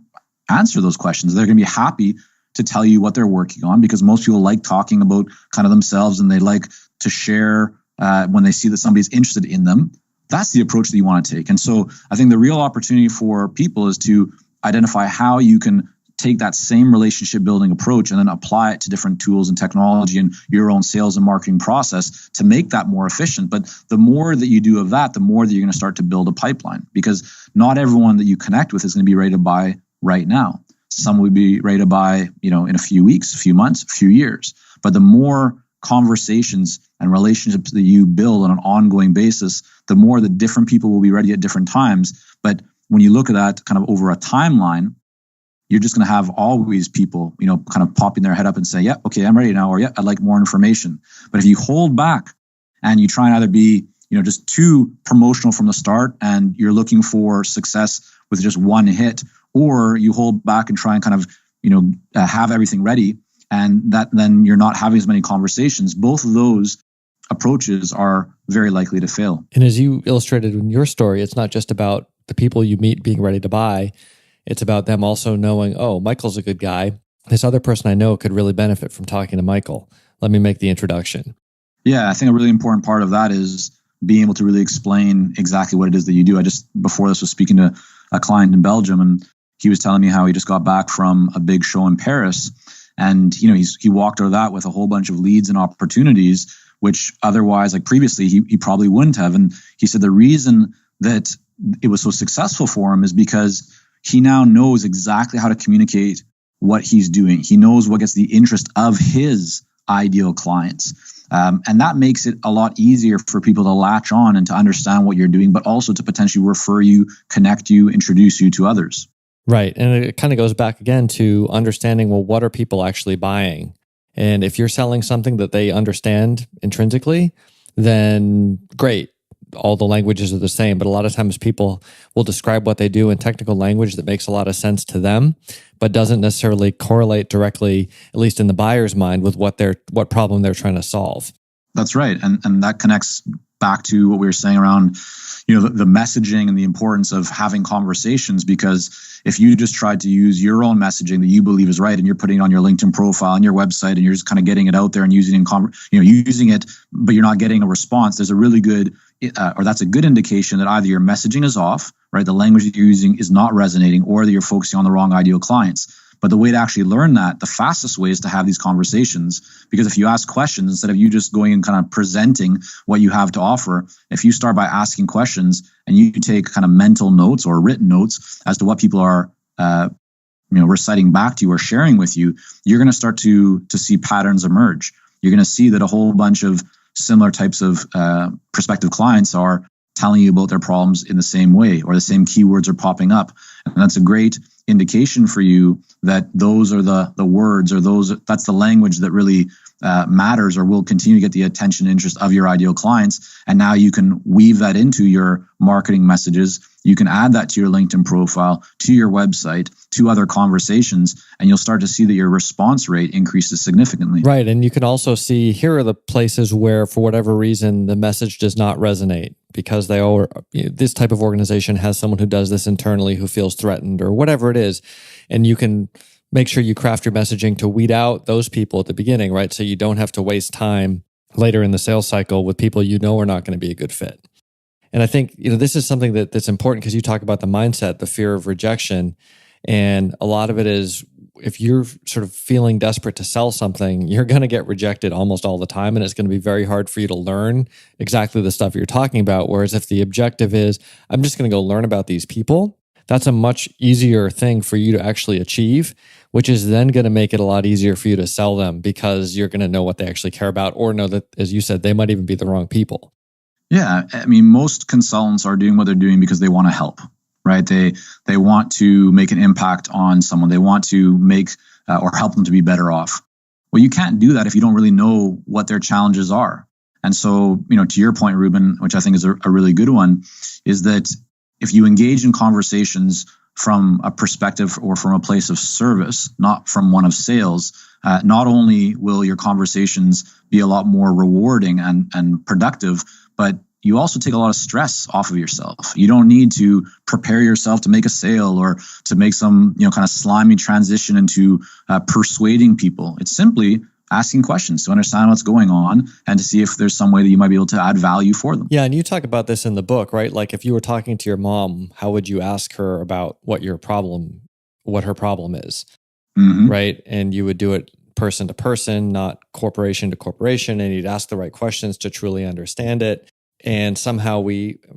answer those questions. They're going to be happy to tell you what they're working on, because most people like talking about kind of themselves, and they like to share when they see that somebody's interested in them. That's the approach that you want to take. And so I think the real opportunity for people is to identify how you can take that same relationship building approach and then apply it to different tools and technology and your own sales and marketing process to make that more efficient. But the more that you do of that, the more that you're going to start to build a pipeline, because not everyone that you connect with is going to be ready to buy right now. Some will be ready to buy, in a few weeks, a few months, a few years. But the more conversations and relationships that you build on an ongoing basis, the more the different people will be ready at different times. But when you look at that kind of over a timeline, you're just going to have always people, kind of popping their head up and say, yeah, okay, I'm ready now, or yeah, I'd like more information. But if you hold back and you try and either be, just too promotional from the start and you're looking for success with just one hit, or you hold back and try and kind of, have everything ready, and that then you're not having as many conversations, both of those approaches are very likely to fail. And as you illustrated in your story, it's not just about the people you meet being ready to buy. It's about them also knowing, oh, Michael's a good guy. This other person I know could really benefit from talking to Michael. Let me make the introduction. Yeah, I think a really important part of that is being able to really explain exactly what it is that you do. I just, before this, was speaking to a client in Belgium, and he was telling me how he just got back from a big show in Paris. And, he walked out of that with a whole bunch of leads and opportunities, which otherwise, like previously, he probably wouldn't have. And he said the reason that it was so successful for him is because he now knows exactly how to communicate what he's doing. He knows what gets the interest of his ideal clients. And that makes it a lot easier for people to latch on and to understand what you're doing, but also to potentially refer you, connect you, introduce you to others. Right. And it kind of goes back again to understanding, well, what are people actually buying? And if you're selling something that they understand intrinsically, then great. All the languages are the same, but a lot of times people will describe what they do in technical language that makes a lot of sense to them, but doesn't necessarily correlate directly, at least in the buyer's mind, with what problem they're trying to solve. That's right. And that connects back to what we were saying around, the messaging and the importance of having conversations, because if you just tried to use your own messaging that you believe is right and you're putting it on your LinkedIn profile and your website and you're just kind of getting it out there and using it, but you're not getting a response, there's a really good, or that's a good indication that either your messaging is off, right? The language that you're using is not resonating, or that you're focusing on the wrong ideal clients. But the way to actually learn that, the fastest way is to have these conversations. Because if you ask questions, instead of you just going and kind of presenting what you have to offer, if you start by asking questions and you take kind of mental notes or written notes as to what people are reciting back to you or sharing with you, you're going to start to see patterns emerge. You're going to see that a whole bunch of similar types of prospective clients are telling you about their problems in the same way, or the same keywords are popping up. And that's a great indication for you that those are the words, or that's the language that really matters, or will continue to get the attention and interest of your ideal clients. And now you can weave that into your marketing messages. You can add that to your LinkedIn profile, to your website, to other conversations, and you'll start to see that your response rate increases significantly. Right. And you can also see, here are the places where, for whatever reason, the message does not resonate, because this type of organization has someone who does this internally who feels threatened, or whatever it is. And you can make sure you craft your messaging to weed out those people at the beginning, right? So you don't have to waste time later in the sales cycle with people you know are not going to be a good fit. And I think this is something that's important, because you talk about the mindset, the fear of rejection. And a lot of it is if you're sort of feeling desperate to sell something, you're going to get rejected almost all the time. And it's going to be very hard for you to learn exactly the stuff you're talking about. Whereas if the objective is, I'm just going to go learn about these people, that's a much easier thing for you to actually achieve, which is then going to make it a lot easier for you to sell them because you're going to know what they actually care about, or know that, as you said, they might even be the wrong people. Yeah. I mean, most consultants are doing what they're doing because they want to help, right? They want to make an impact on someone. They want to make or help them to be better off. Well, you can't do that if you don't really know what their challenges are. And so, to your point, Ruben, which I think is a really good one, is that if you engage in conversations from a perspective or from a place of service, not from one of sales, not only will your conversations be a lot more rewarding and productive, but you also take a lot of stress off of yourself. You don't need to prepare yourself to make a sale or to make some, kind of slimy transition into persuading people. It's simply asking questions to understand what's going on and to see if there's some way that you might be able to add value for them. Yeah, and you talk about this in the book, right? Like if you were talking to your mom, how would you ask her about what her problem is, right? And you would do it person to person, not corporation to corporation, and you'd ask the right questions to truly understand it. And somehow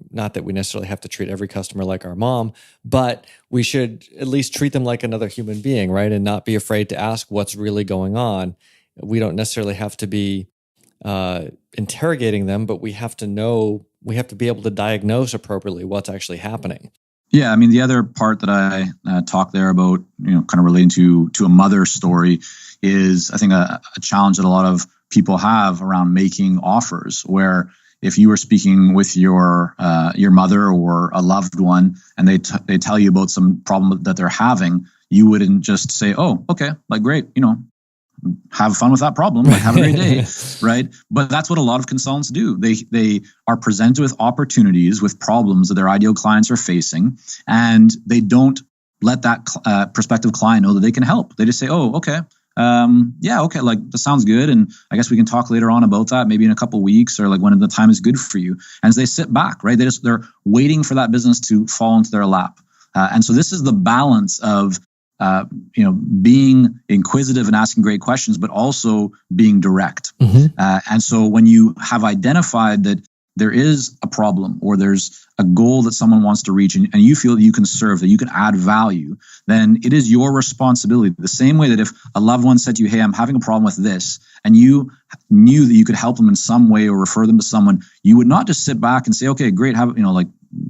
not that we necessarily have to treat every customer like our mom, but we should at least treat them like another human being, right? And not be afraid to ask what's really going on. We don't necessarily have to be interrogating them, but we have to be able to diagnose appropriately what's actually happening. Yeah, I mean, the other part that I talk there about, kind of relating to a mother story is, I think, a challenge that a lot of people have around making offers, where if you were speaking with your mother or a loved one and they tell you about some problem that they're having, you wouldn't just say, "Oh, okay, like great, have fun with that problem, like have a great day," right? But that's what a lot of consultants do. They are presented with opportunities, with problems that their ideal clients are facing, and they don't let that prospective client know that they can help. They just say, "Oh, okay. Yeah, okay, like that sounds good, and I guess we can talk later on about that, maybe in a couple of weeks or like when the time is good for you." And as they sit back, right, they're waiting for that business to fall into their lap. And so this is the balance of being inquisitive and asking great questions, but also being direct. And so when you have identified that there is a problem or there's a goal that someone wants to reach and you feel that you can serve, that you can add value, then it is your responsibility. The same way that if a loved one said to you, "Hey, I'm having a problem with this," and you knew that you could help them in some way or refer them to someone, you would not just sit back and say, "Okay, great,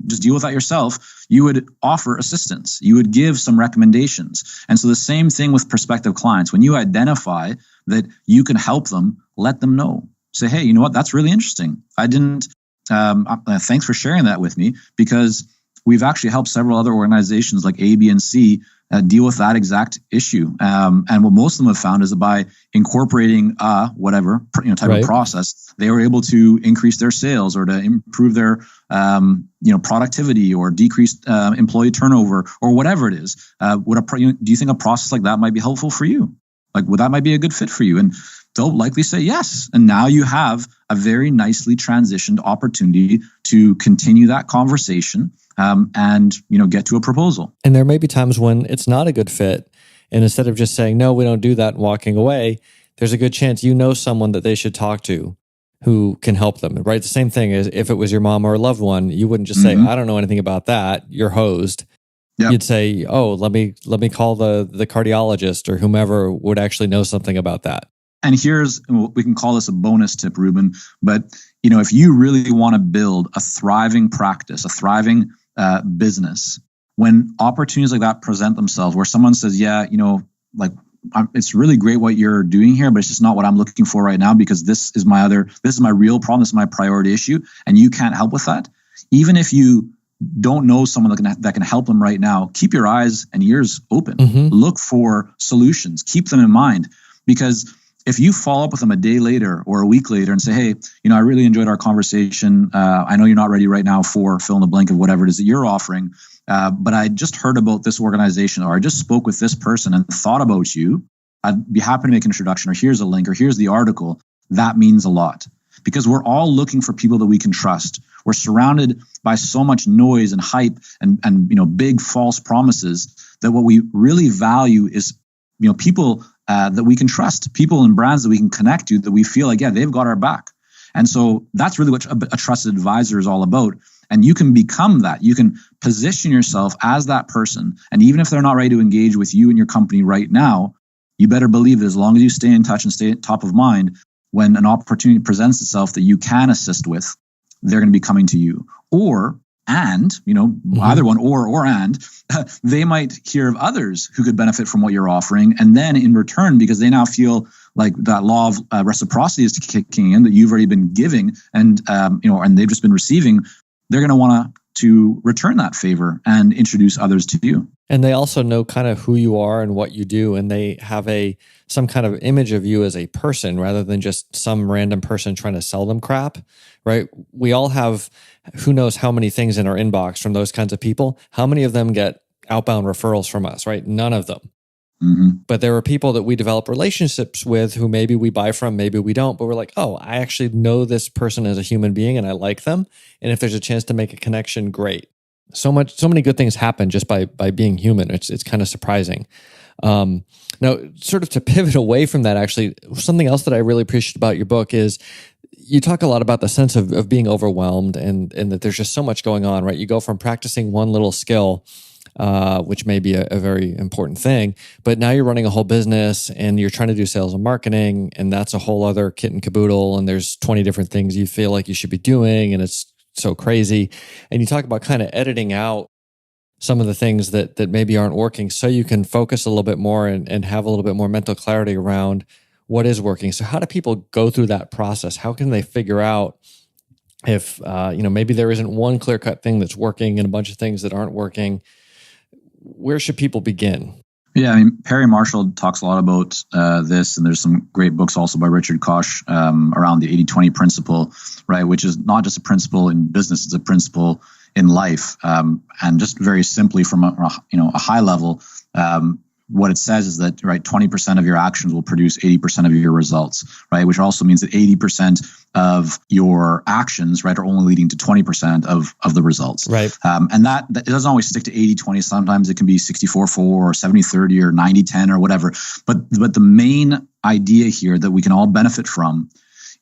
just deal with that yourself." You would offer assistance. You would give some recommendations. And so the same thing with prospective clients. When you identify that you can help them, let them know. Say, "Hey, you know what? That's really interesting. I didn't, thanks for sharing that with me, because we've actually helped several other organizations like A, B, and C deal with that exact issue." And what most of them have found is that by incorporating whatever type of process, they were able to increase their sales or to improve their productivity or decrease employee turnover or whatever it is. Do you think a process like that might be helpful for you? Like, that might be a good fit for you? And they'll likely say yes. And now you have a very nicely transitioned opportunity to continue that conversation and get to a proposal. And there may be times when it's not a good fit. And instead of just saying, "No, we don't do that," and walking away, there's a good chance someone that they should talk to who can help them, right? The same thing as if it was your mom or a loved one, you wouldn't just say, "I don't know anything about that. You're hosed." Yep. You'd say, "Oh, let me call the cardiologist or whomever would actually know something about that." And we can call this a bonus tip, Ruben, but if you really want to build a thriving practice, a thriving business, when opportunities like that present themselves, where someone says, "Yeah, it's really great what you're doing here, but it's just not what I'm looking for right now, because this is my real problem, this is my priority issue, and you can't help with that," even if you don't know someone that can help them right now, keep your eyes and ears open. Look for solutions. Keep them in mind, because if you follow up with them a day later or a week later and say, "Hey, I really enjoyed our conversation. I know you're not ready right now for fill in the blank of whatever it is that you're offering, but I just heard about this organization, or I just spoke with this person and thought about you. I'd be happy to make an introduction, or here's a link, or here's the article." That means a lot, because we're all looking for people that we can trust. We're surrounded by so much noise and hype and big false promises that what we really value is people that we can trust, people and brands that we can connect to, that we feel like, yeah, they've got our back. And so that's really what a trusted advisor is all about. And you can become that. You can position yourself as that person. And even if they're not ready to engage with you and your company right now, you better believe that as long as you stay in touch and stay top of mind, when an opportunity presents itself that you can assist with, they're going to be coming to you. Either one, or they might hear of others who could benefit from what you're offering. And then in return, because they now feel like that law of reciprocity is kicking in, that you've already been giving and they've just been receiving, they're going to want to return that favor and introduce others to you. And they also know kind of who you are and what you do, and they have some kind of image of you as a person rather than just some random person trying to sell them crap, right? We all have who knows how many things in our inbox from those kinds of people. How many of them get outbound referrals from us, right? None of them. Mm-hmm. But there are people that we develop relationships with who maybe we buy from, maybe we don't, but we're like, oh, I actually know this person as a human being and I like them. And if there's a chance to make a connection, great. So many good things happen just by being human. It's kind of surprising. Now, sort of to pivot away from that, actually, something else that I really appreciate about your book is you talk a lot about the sense of being overwhelmed and that there's just so much going on, right? You go from practicing one little skill, which may be a very important thing, but now you're running a whole business and you're trying to do sales and marketing, and that's a whole other kit and caboodle, and there's 20 different things you feel like you should be doing, and it's so crazy. And you talk about kind of editing out some of the things that maybe aren't working so you can focus a little bit more and have a little bit more mental clarity around what is working. So how do people go through that process? How can they figure out if, maybe there isn't one clear-cut thing that's working and a bunch of things that aren't working? Where should people begin? Yeah, Perry Marshall talks a lot about this, and there's some great books also by Richard Koch around the 80-20 principle, right? Which is not just a principle in business; it's a principle in life. And just very simply, from a high level, what it says is that 20% of your actions will produce 80% of your results, right? Which also means that 80% of your actions, are only leading to 20% of the results, right? And that it doesn't always stick to 80-20. Sometimes it can be 64-4 or 70-30 or 90-10 or whatever. But the main idea here that we can all benefit from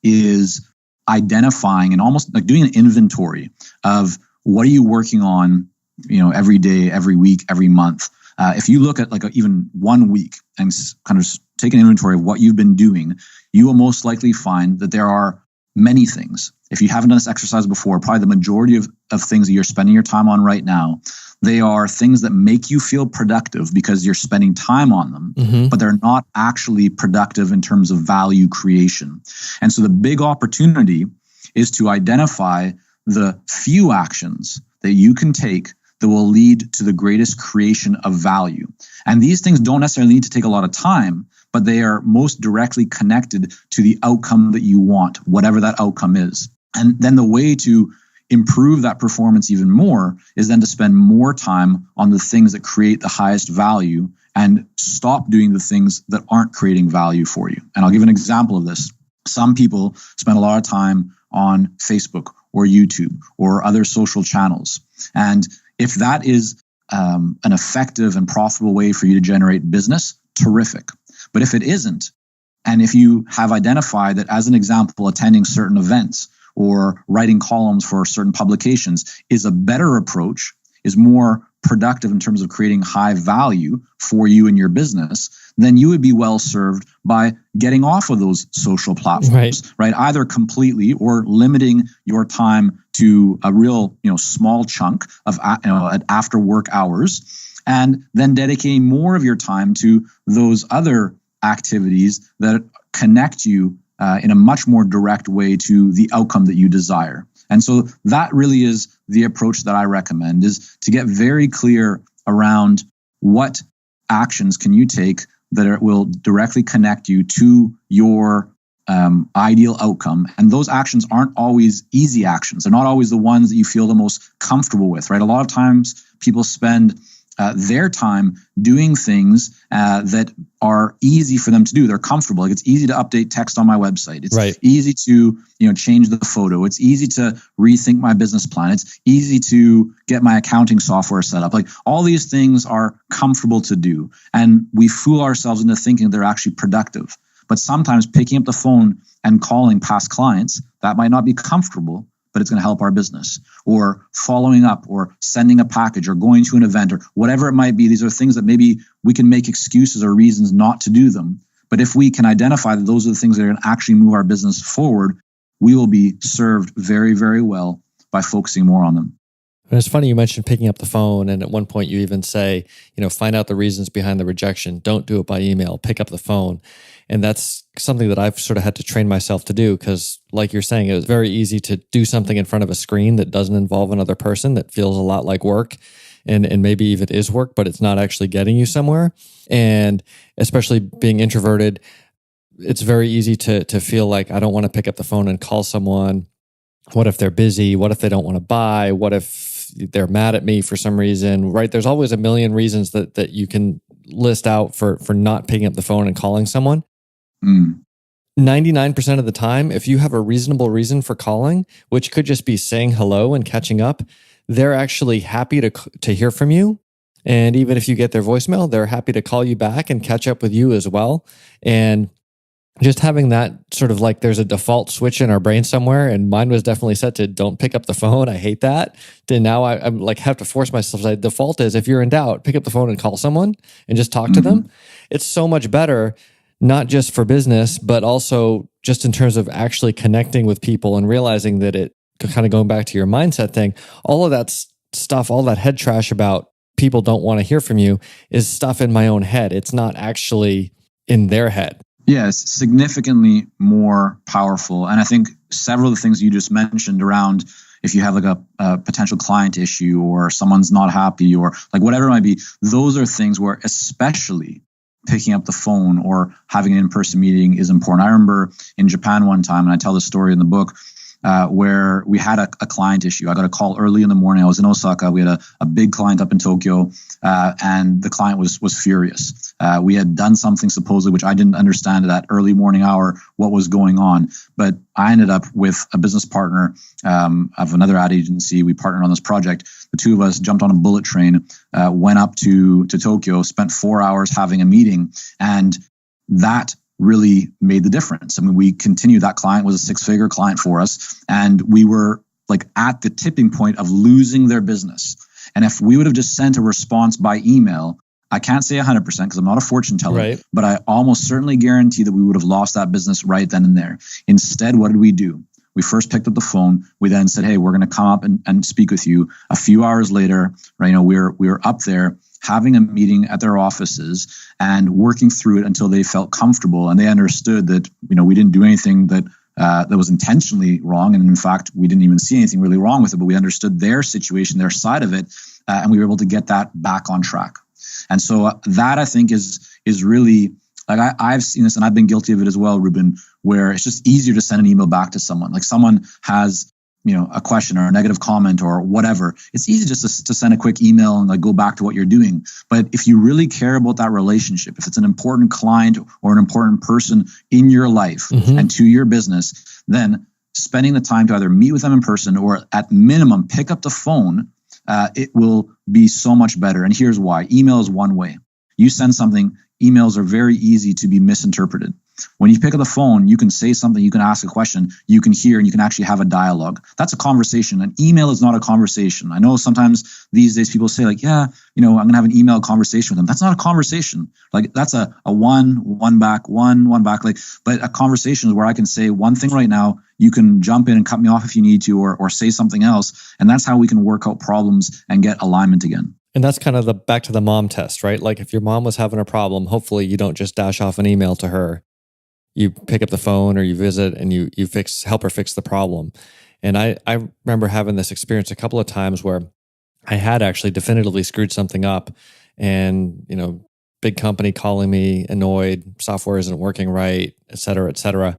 is identifying and almost like doing an inventory of what are you working on, every day, every week, every month. If you look at even 1 week and kind of take an inventory of what you've been doing, you will most likely find that there are many things. If you haven't done this exercise before, probably the majority of things that you're spending your time on right now, they are things that make you feel productive because you're spending time on them, but they're not actually productive in terms of value creation. And so the big opportunity is to identify the few actions that you can take that will lead to the greatest creation of value. And these things don't necessarily need to take a lot of time, but they are most directly connected to the outcome that you want, whatever that outcome is. And then the way to improve that performance even more is then to spend more time on the things that create the highest value and stop doing the things that aren't creating value for you. And I'll give an example of this. Some people spend a lot of time on Facebook or YouTube or other social channels. And if that is an effective and profitable way for you to generate business, terrific. But if it isn't, and if you have identified that, as an example, attending certain events or writing columns for certain publications is a better approach, is more productive in terms of creating high value for you and your business, then you would be well served by getting off of those social platforms, right? Either completely or limiting your time to a real, small chunk of after work hours, and then dedicating more of your time to those other activities that connect you in a much more direct way to the outcome that you desire. And so that really is the approach that I recommend, is to get very clear around what actions can you take that will directly connect you to your ideal outcome. And those actions aren't always easy actions. They're not always the ones that you feel the most comfortable with, right? A lot of times people spend their time doing things that are easy for them to do. They're comfortable. Like, it's easy to update text on my website. It's easy to change the photo. It's easy to rethink my business plan. It's easy to get my accounting software set up. Like, all these things are comfortable to do, and we fool ourselves into thinking they're actually productive. But sometimes picking up the phone and calling past clients, that might not be comfortable, but it's going to help our business. Or following up, or sending a package, or going to an event, or whatever it might be. These are things that maybe we can make excuses or reasons not to do them. But if we can identify that those are the things that are going to actually move our business forward, we will be served very, very well by focusing more on them. And it's funny you mentioned picking up the phone, and at one point you even say, find out the reasons behind the rejection. Don't do it by email. Pick up the phone. And that's something that I've sort of had to train myself to do, because like you're saying, it was very easy to do something in front of a screen that doesn't involve another person, that feels a lot like work. And maybe even is work, but it's not actually getting you somewhere. And especially being introverted, it's very easy to feel like I don't want to pick up the phone and call someone. What if they're busy? What if they don't want to buy? What if they're mad at me for some reason, right? There's always a million reasons that you can list out for not picking up the phone and calling someone. 99% of the time, if you have a reasonable reason for calling, which could just be saying hello and catching up, they're actually happy to hear from you. And even if you get their voicemail, they're happy to call you back and catch up with you as well. And just having that sort of like, there's a default switch in our brain somewhere, and mine was definitely set to don't pick up the phone. I hate that. Then now I'm like, have to force myself. The default is, if you're in doubt, pick up the phone and call someone and just talk to them. It's so much better, not just for business, but also just in terms of actually connecting with people and realizing that it, kind of going back to your mindset thing, all of that stuff, all that head trash about people don't want to hear from you is stuff in my own head. It's not actually in their head. Yes, significantly more powerful. And I think several of the things you just mentioned around, if you have like a potential client issue, or someone's not happy, or like whatever it might be, those are things where especially picking up the phone or having an in-person meeting is important. I remember in Japan one time, and I tell this story in the book, where we had a client issue. I got a call early in the morning. I was in Osaka. We had a big client up in Tokyo, and the client was furious. We had done something supposedly, which I didn't understand at that early morning hour what was going on. But I ended up with a business partner of another ad agency. We partnered on this project. The two of us jumped on a bullet train, went up to Tokyo, spent 4 hours having a meeting, and that really made the difference. I mean, we continued. That client was a 6-figure client for us, and we were like at the tipping point of losing their business. And if we would have just sent a response by email, I can't say 100% because I'm not a fortune teller, right, but I almost certainly guarantee that we would have lost that business right then and there. Instead, what did we do? We first picked up the phone. We then said, hey, we're going to come up and speak with you. A few hours later, right, we were up there having a meeting at their offices and working through it until they felt comfortable, and they understood that, we didn't do anything that was intentionally wrong. And in fact, we didn't even see anything really wrong with it, but we understood their situation, their side of it, and we were able to get that back on track. And so that, I think, is really, like, I've seen this, and I've been guilty of it as well, Ruben, where it's just easier to send an email back to someone. Like, someone has a question or a negative comment or whatever. It's easy just to send a quick email and like go back to what you're doing. But if you really care about that relationship, if it's an important client or an important person in your life and to your business, then spending the time to either meet with them in person or at minimum pick up the phone, it will be so much better. And here's why. Email is one way. You send something, emails are very easy to be misinterpreted. When you pick up the phone, you can say something, you can ask a question, you can hear, and you can actually have a dialogue. That's a conversation. An email is not a conversation. I know sometimes these days people say like, yeah, I'm going to have an email conversation with them. That's not a conversation. Like, that's a one back. Like, but a conversation is where I can say one thing right now. You can jump in and cut me off if you need to, or say something else. And that's how we can work out problems and get alignment again. And that's kind of back to the mom test, right? Like, if your mom was having a problem, hopefully you don't just dash off an email to her. You pick up the phone or you visit and you help her fix the problem. And I remember having this experience a couple of times where I had actually definitively screwed something up, and, big company calling me, annoyed, software isn't working right, et cetera, et cetera.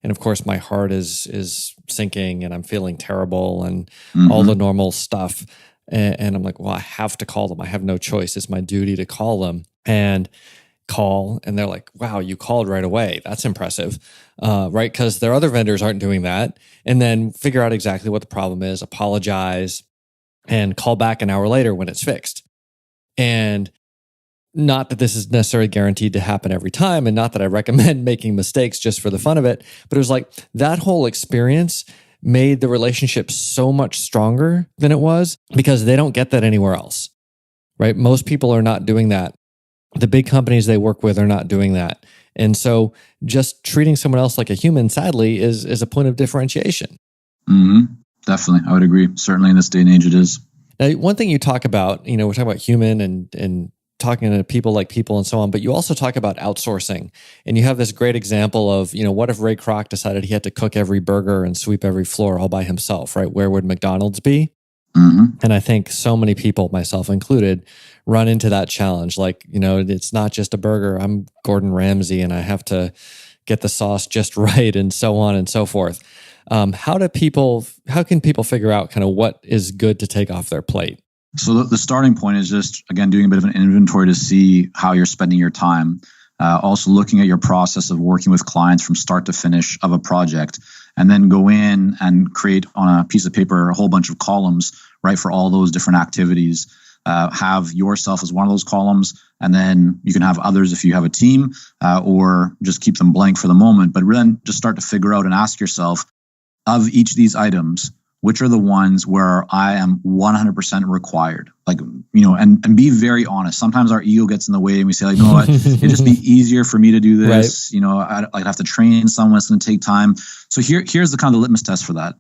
And of course, my heart is sinking and I'm feeling terrible and all the normal stuff. And I'm like, well, I have to call them. I have no choice. It's my duty to call them. And call, and they're like, wow, you called right away. That's impressive, right? Because their other vendors aren't doing that. And then figure out exactly what the problem is, apologize, and call back an hour later when it's fixed. And not that this is necessarily guaranteed to happen every time, and not that I recommend making mistakes just for the fun of it, but it was like that whole experience made the relationship so much stronger than it was, because they don't get that anywhere else, right? Most people are not doing that. The big companies they work with are not doing that. And so just treating someone else like a human, sadly, is a point of differentiation. Mm-hmm. Definitely. I would agree. Certainly in this day and age, it is. Now, one thing you talk about, we're talking about human and talking to people like people and so on, but you also talk about outsourcing. And you have this great example of, what if Ray Kroc decided he had to cook every burger and sweep every floor all by himself, right? Where would McDonald's be? Mm-hmm. And I think so many people, myself included, run into that challenge. Like, it's not just a burger. I'm Gordon Ramsay and I have to get the sauce just right and so on and so forth. How can people figure out kind of what is good to take off their plate? So the starting point is just, again, doing a bit of an inventory to see how you're spending your time. Also looking at your process of working with clients from start to finish of a project, and then go in and create on a piece of paper a whole bunch of columns, right, for all those different activities. Have yourself as one of those columns, and then you can have others if you have a team, or just keep them blank for the moment. But then just start to figure out and ask yourself, of each of these items, which are the ones where I am 100% required? Like, and be very honest. Sometimes our ego gets in the way and we say, like, no, it'd just be easier for me to do this. Right. I'd have to train someone. It's going to take time. So here's the kind of litmus test for that.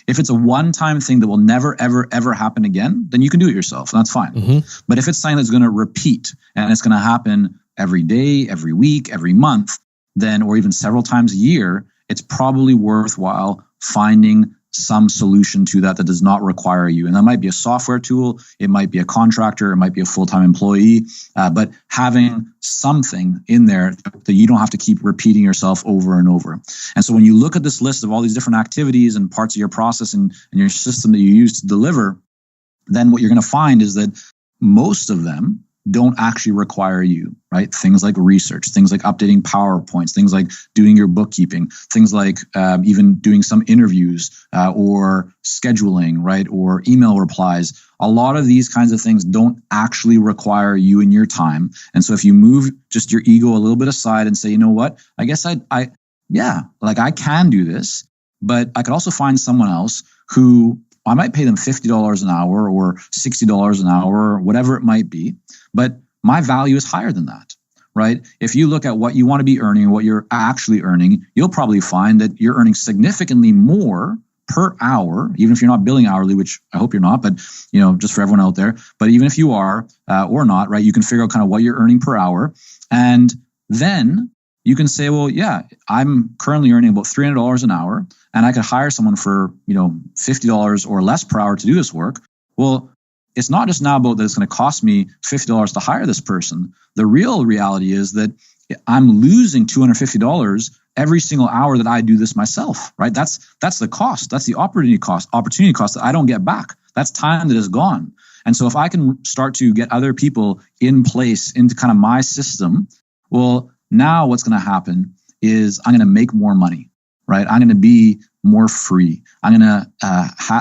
If it's a one-time thing that will never, ever, ever happen again, then you can do it yourself, and that's fine. Mm-hmm. But if it's something that's going to repeat and it's going to happen every day, every week, every month, then, or even several times a year, it's probably worthwhile finding some solution to that does not require you. And that might be a software tool, it might be a contractor, it might be a full-time employee, but having something in there that you don't have to keep repeating yourself over and over. And so when you look at this list of all these different activities and parts of your process and your system that you use to deliver, then what you're going to find is that most of them don't actually require you, right? Things like research, things like updating PowerPoints, things like doing your bookkeeping, things like even doing some interviews or scheduling, right? Or email replies. A lot of these kinds of things don't actually require you and your time. And so if you move just your ego a little bit aside and say, you know what, I guess I can do this, but I could also find someone else who I might pay them $50 an hour or $60 an hour or whatever it might be, but my value is higher than that, right? If you look at what you want to be earning and what you're actually earning, you'll probably find that you're earning significantly more per hour, even if you're not billing hourly, which I hope you're not, but just for everyone out there. But even if you are or not, right, you can figure out kind of what you're earning per hour, and then you can say, well, yeah, I'm currently earning about $300 an hour, and I could hire someone for, $50 or less per hour to do this work. Well, it's not just now about that it's going to cost me $50 to hire this person. The real reality is that I'm losing $250 every single hour that I do this myself, right? That's the cost. That's the opportunity cost that I don't get back. That's time that is gone. And so if I can start to get other people in place into kind of my system, well, now what's going to happen is I'm going to make more money, right? I'm going to be more free. I'm going to,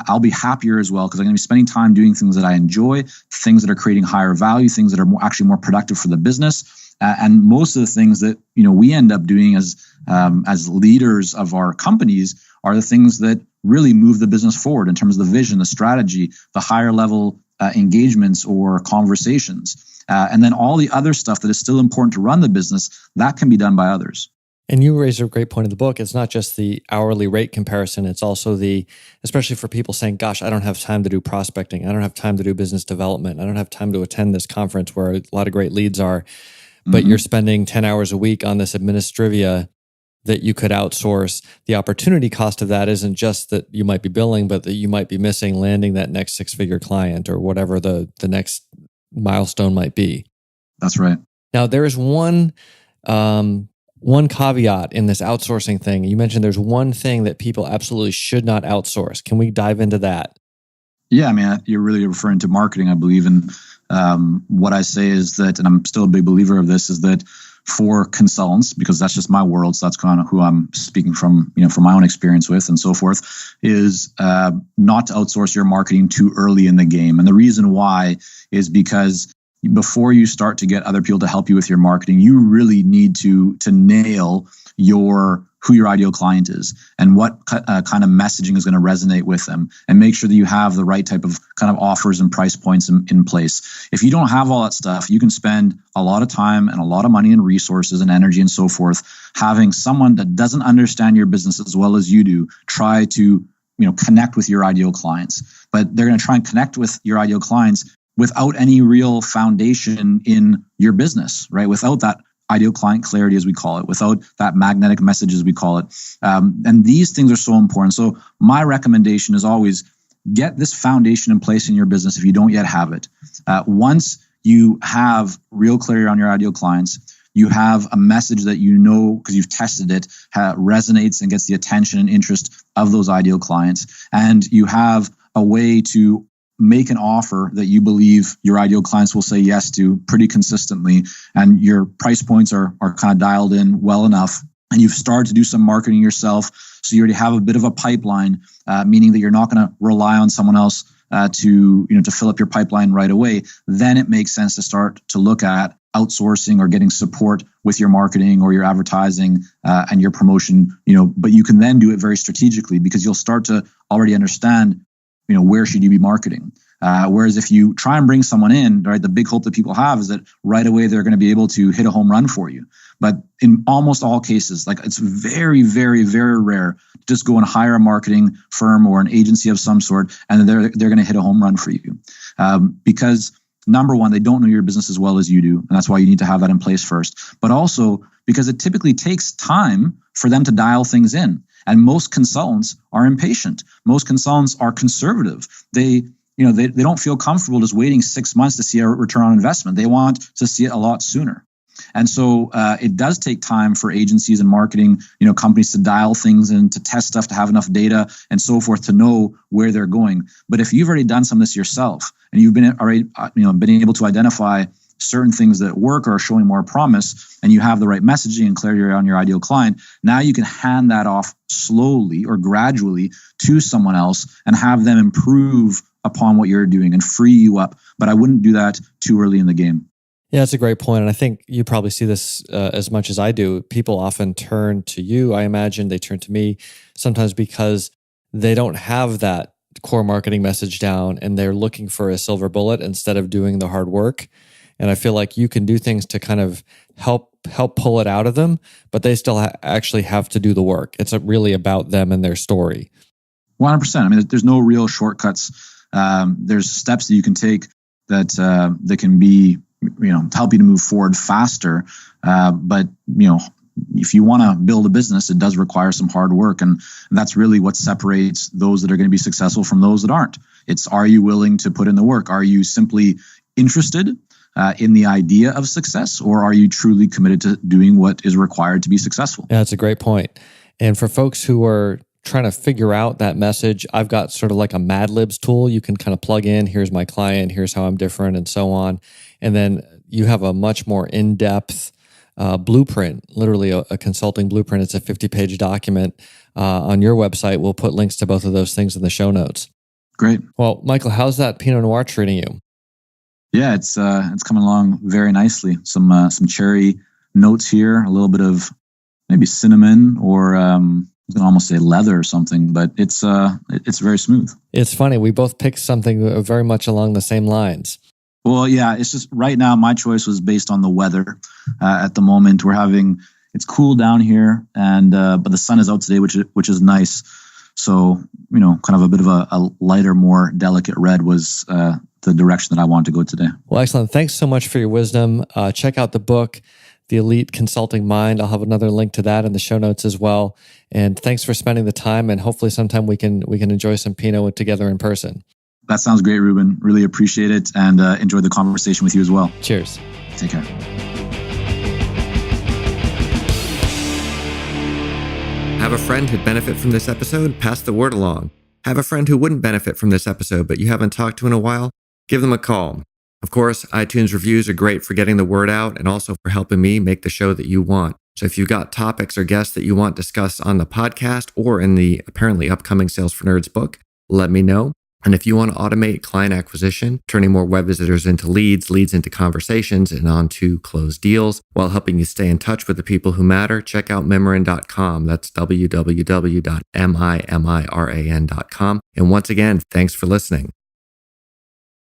I'll be happier as well because I'm going to be spending time doing things that I enjoy, things that are creating higher value, things that are actually more productive for the business. And most of the things that, we end up doing as leaders of our companies are the things that really move the business forward in terms of the vision, the strategy, the higher level engagements or conversations. And then all the other stuff that is still important to run the business, that can be done by others. And you raise a great point in the book. It's not just the hourly rate comparison. It's also especially for people saying, gosh, I don't have time to do prospecting. I don't have time to do business development. I don't have time to attend this conference where a lot of great leads are. But you're spending 10 hours a week on this administrivia that you could outsource. The opportunity cost of that isn't just that you might be billing, but that you might be missing landing that next six-figure client or whatever the next milestone might be. That's right. Now, there is one caveat in this outsourcing thing. You mentioned there's one thing that people absolutely should not outsource. Can we dive into that? Yeah, I mean, you're really referring to marketing, I believe. And what I say is that, and I'm still a big believer of this, is that for consultants, because that's just my world, so that's kind of who I'm speaking from, from my own experience with and so forth, is not to outsource your marketing too early in the game. And the reason why is because before you start to get other people to help you with your marketing, you really need to nail who your ideal client is and what kind of messaging is going to resonate with them, and make sure that you have the right type of kind of offers and price points in place. If you don't have all that stuff, you can spend a lot of time and a lot of money and resources and energy and so forth having someone that doesn't understand your business as well as you do try to connect with your ideal clients. But they're going to try and connect with your ideal clients without any real foundation in your business, right? Without that ideal client clarity, as we call it, without that magnetic message, as we call it. And these things are so important. So my recommendation is always get this foundation in place in your business if you don't yet have it. Once you have real clarity on your ideal clients, you have a message that because you've tested it, resonates and gets the attention and interest of those ideal clients, and you have a way to make an offer that you believe your ideal clients will say yes to pretty consistently, and your price points are kind of dialed in well enough, and you've started to do some marketing yourself, so you already have a bit of a pipeline, meaning that you're not going to rely on someone else to fill up your pipeline right away, then it makes sense to start to look at outsourcing or getting support with your marketing or your advertising and your promotion. But you can then do it very strategically, because you'll start to already understand where should you be marketing? Whereas if you try and bring someone in, right, the big hope that people have is that right away they're going to be able to hit a home run for you. But in almost all cases, like it's very, very, very rare to just go and hire a marketing firm or an agency of some sort, and they're going to hit a home run for you. Because number one, they don't know your business as well as you do, and that's why you need to have that in place first. But also because it typically takes time for them to dial things in. And most consultants are impatient. Most consultants are conservative. They don't feel comfortable just waiting 6 months to see a return on investment. They want to see it a lot sooner. And so it does take time for agencies and marketing, companies to dial things in, to test stuff, to have enough data and so forth to know where they're going. But if you've already done some of this yourself and you've been able to identify certain things that work or are showing more promise, and you have the right messaging and clarity around your ideal client, now you can hand that off slowly or gradually to someone else and have them improve upon what you're doing and free you up. But I wouldn't do that too early in the game. Yeah, that's a great point. And I think you probably see this as much as I do. People often turn to you. I imagine they turn to me sometimes because they don't have that core marketing message down and they're looking for a silver bullet instead of doing the hard work. And I feel like you can do things to kind of help pull it out of them, but they still actually have to do the work. It's really about them and their story. 100%. I mean, there's no real shortcuts. There's steps that you can take that can be, to help you to move forward faster. But if you want to build a business, it does require some hard work, and that's really what separates those that are going to be successful from those that aren't. It's, are you willing to put in the work? Are you simply interested in the idea of success, or are you truly committed to doing what is required to be successful? Yeah, that's a great point. And for folks who are trying to figure out that message, I've got sort of like a Mad Libs tool you can kind of plug in. Here's my client, here's how I'm different, and so on. And then you have a much more in-depth blueprint, literally a consulting blueprint. It's a 50-page document on your website. We'll put links to both of those things in the show notes. Great. Well, Michael, how's that Pinot Noir treating you? Yeah, it's coming along very nicely. Some cherry notes here, a little bit of maybe cinnamon, or I can almost say leather or something, but it's very smooth. It's funny. We both picked something very much along the same lines. Well, yeah, it's just right now my choice was based on the weather. At the moment, it's cool down here, and but the sun is out today, which is nice. So kind of a bit of a lighter, more delicate red was the direction that I wanted to go today. Well, excellent. Thanks so much for your wisdom. Check out the book, The Elite Consulting Mind. I'll have another link to that in the show notes as well. And thanks for spending the time. And hopefully sometime we can enjoy some Pinot together in person. That sounds great, Ruben. Really appreciate it, and enjoyed the conversation with you as well. Cheers. Take care. Have a friend who'd benefit from this episode? Pass the word along. Have a friend who wouldn't benefit from this episode, but you haven't talked to in a while? Give them a call. Of course, iTunes reviews are great for getting the word out and also for helping me make the show that you want. So if you've got topics or guests that you want discussed on the podcast or in the apparently upcoming Sales for Nerds book, let me know. And if you want to automate client acquisition, turning more web visitors into leads into conversations and onto closed deals while helping you stay in touch with the people who matter, check out Mimiran.com. That's www.mimiran.com. And once again, thanks for listening.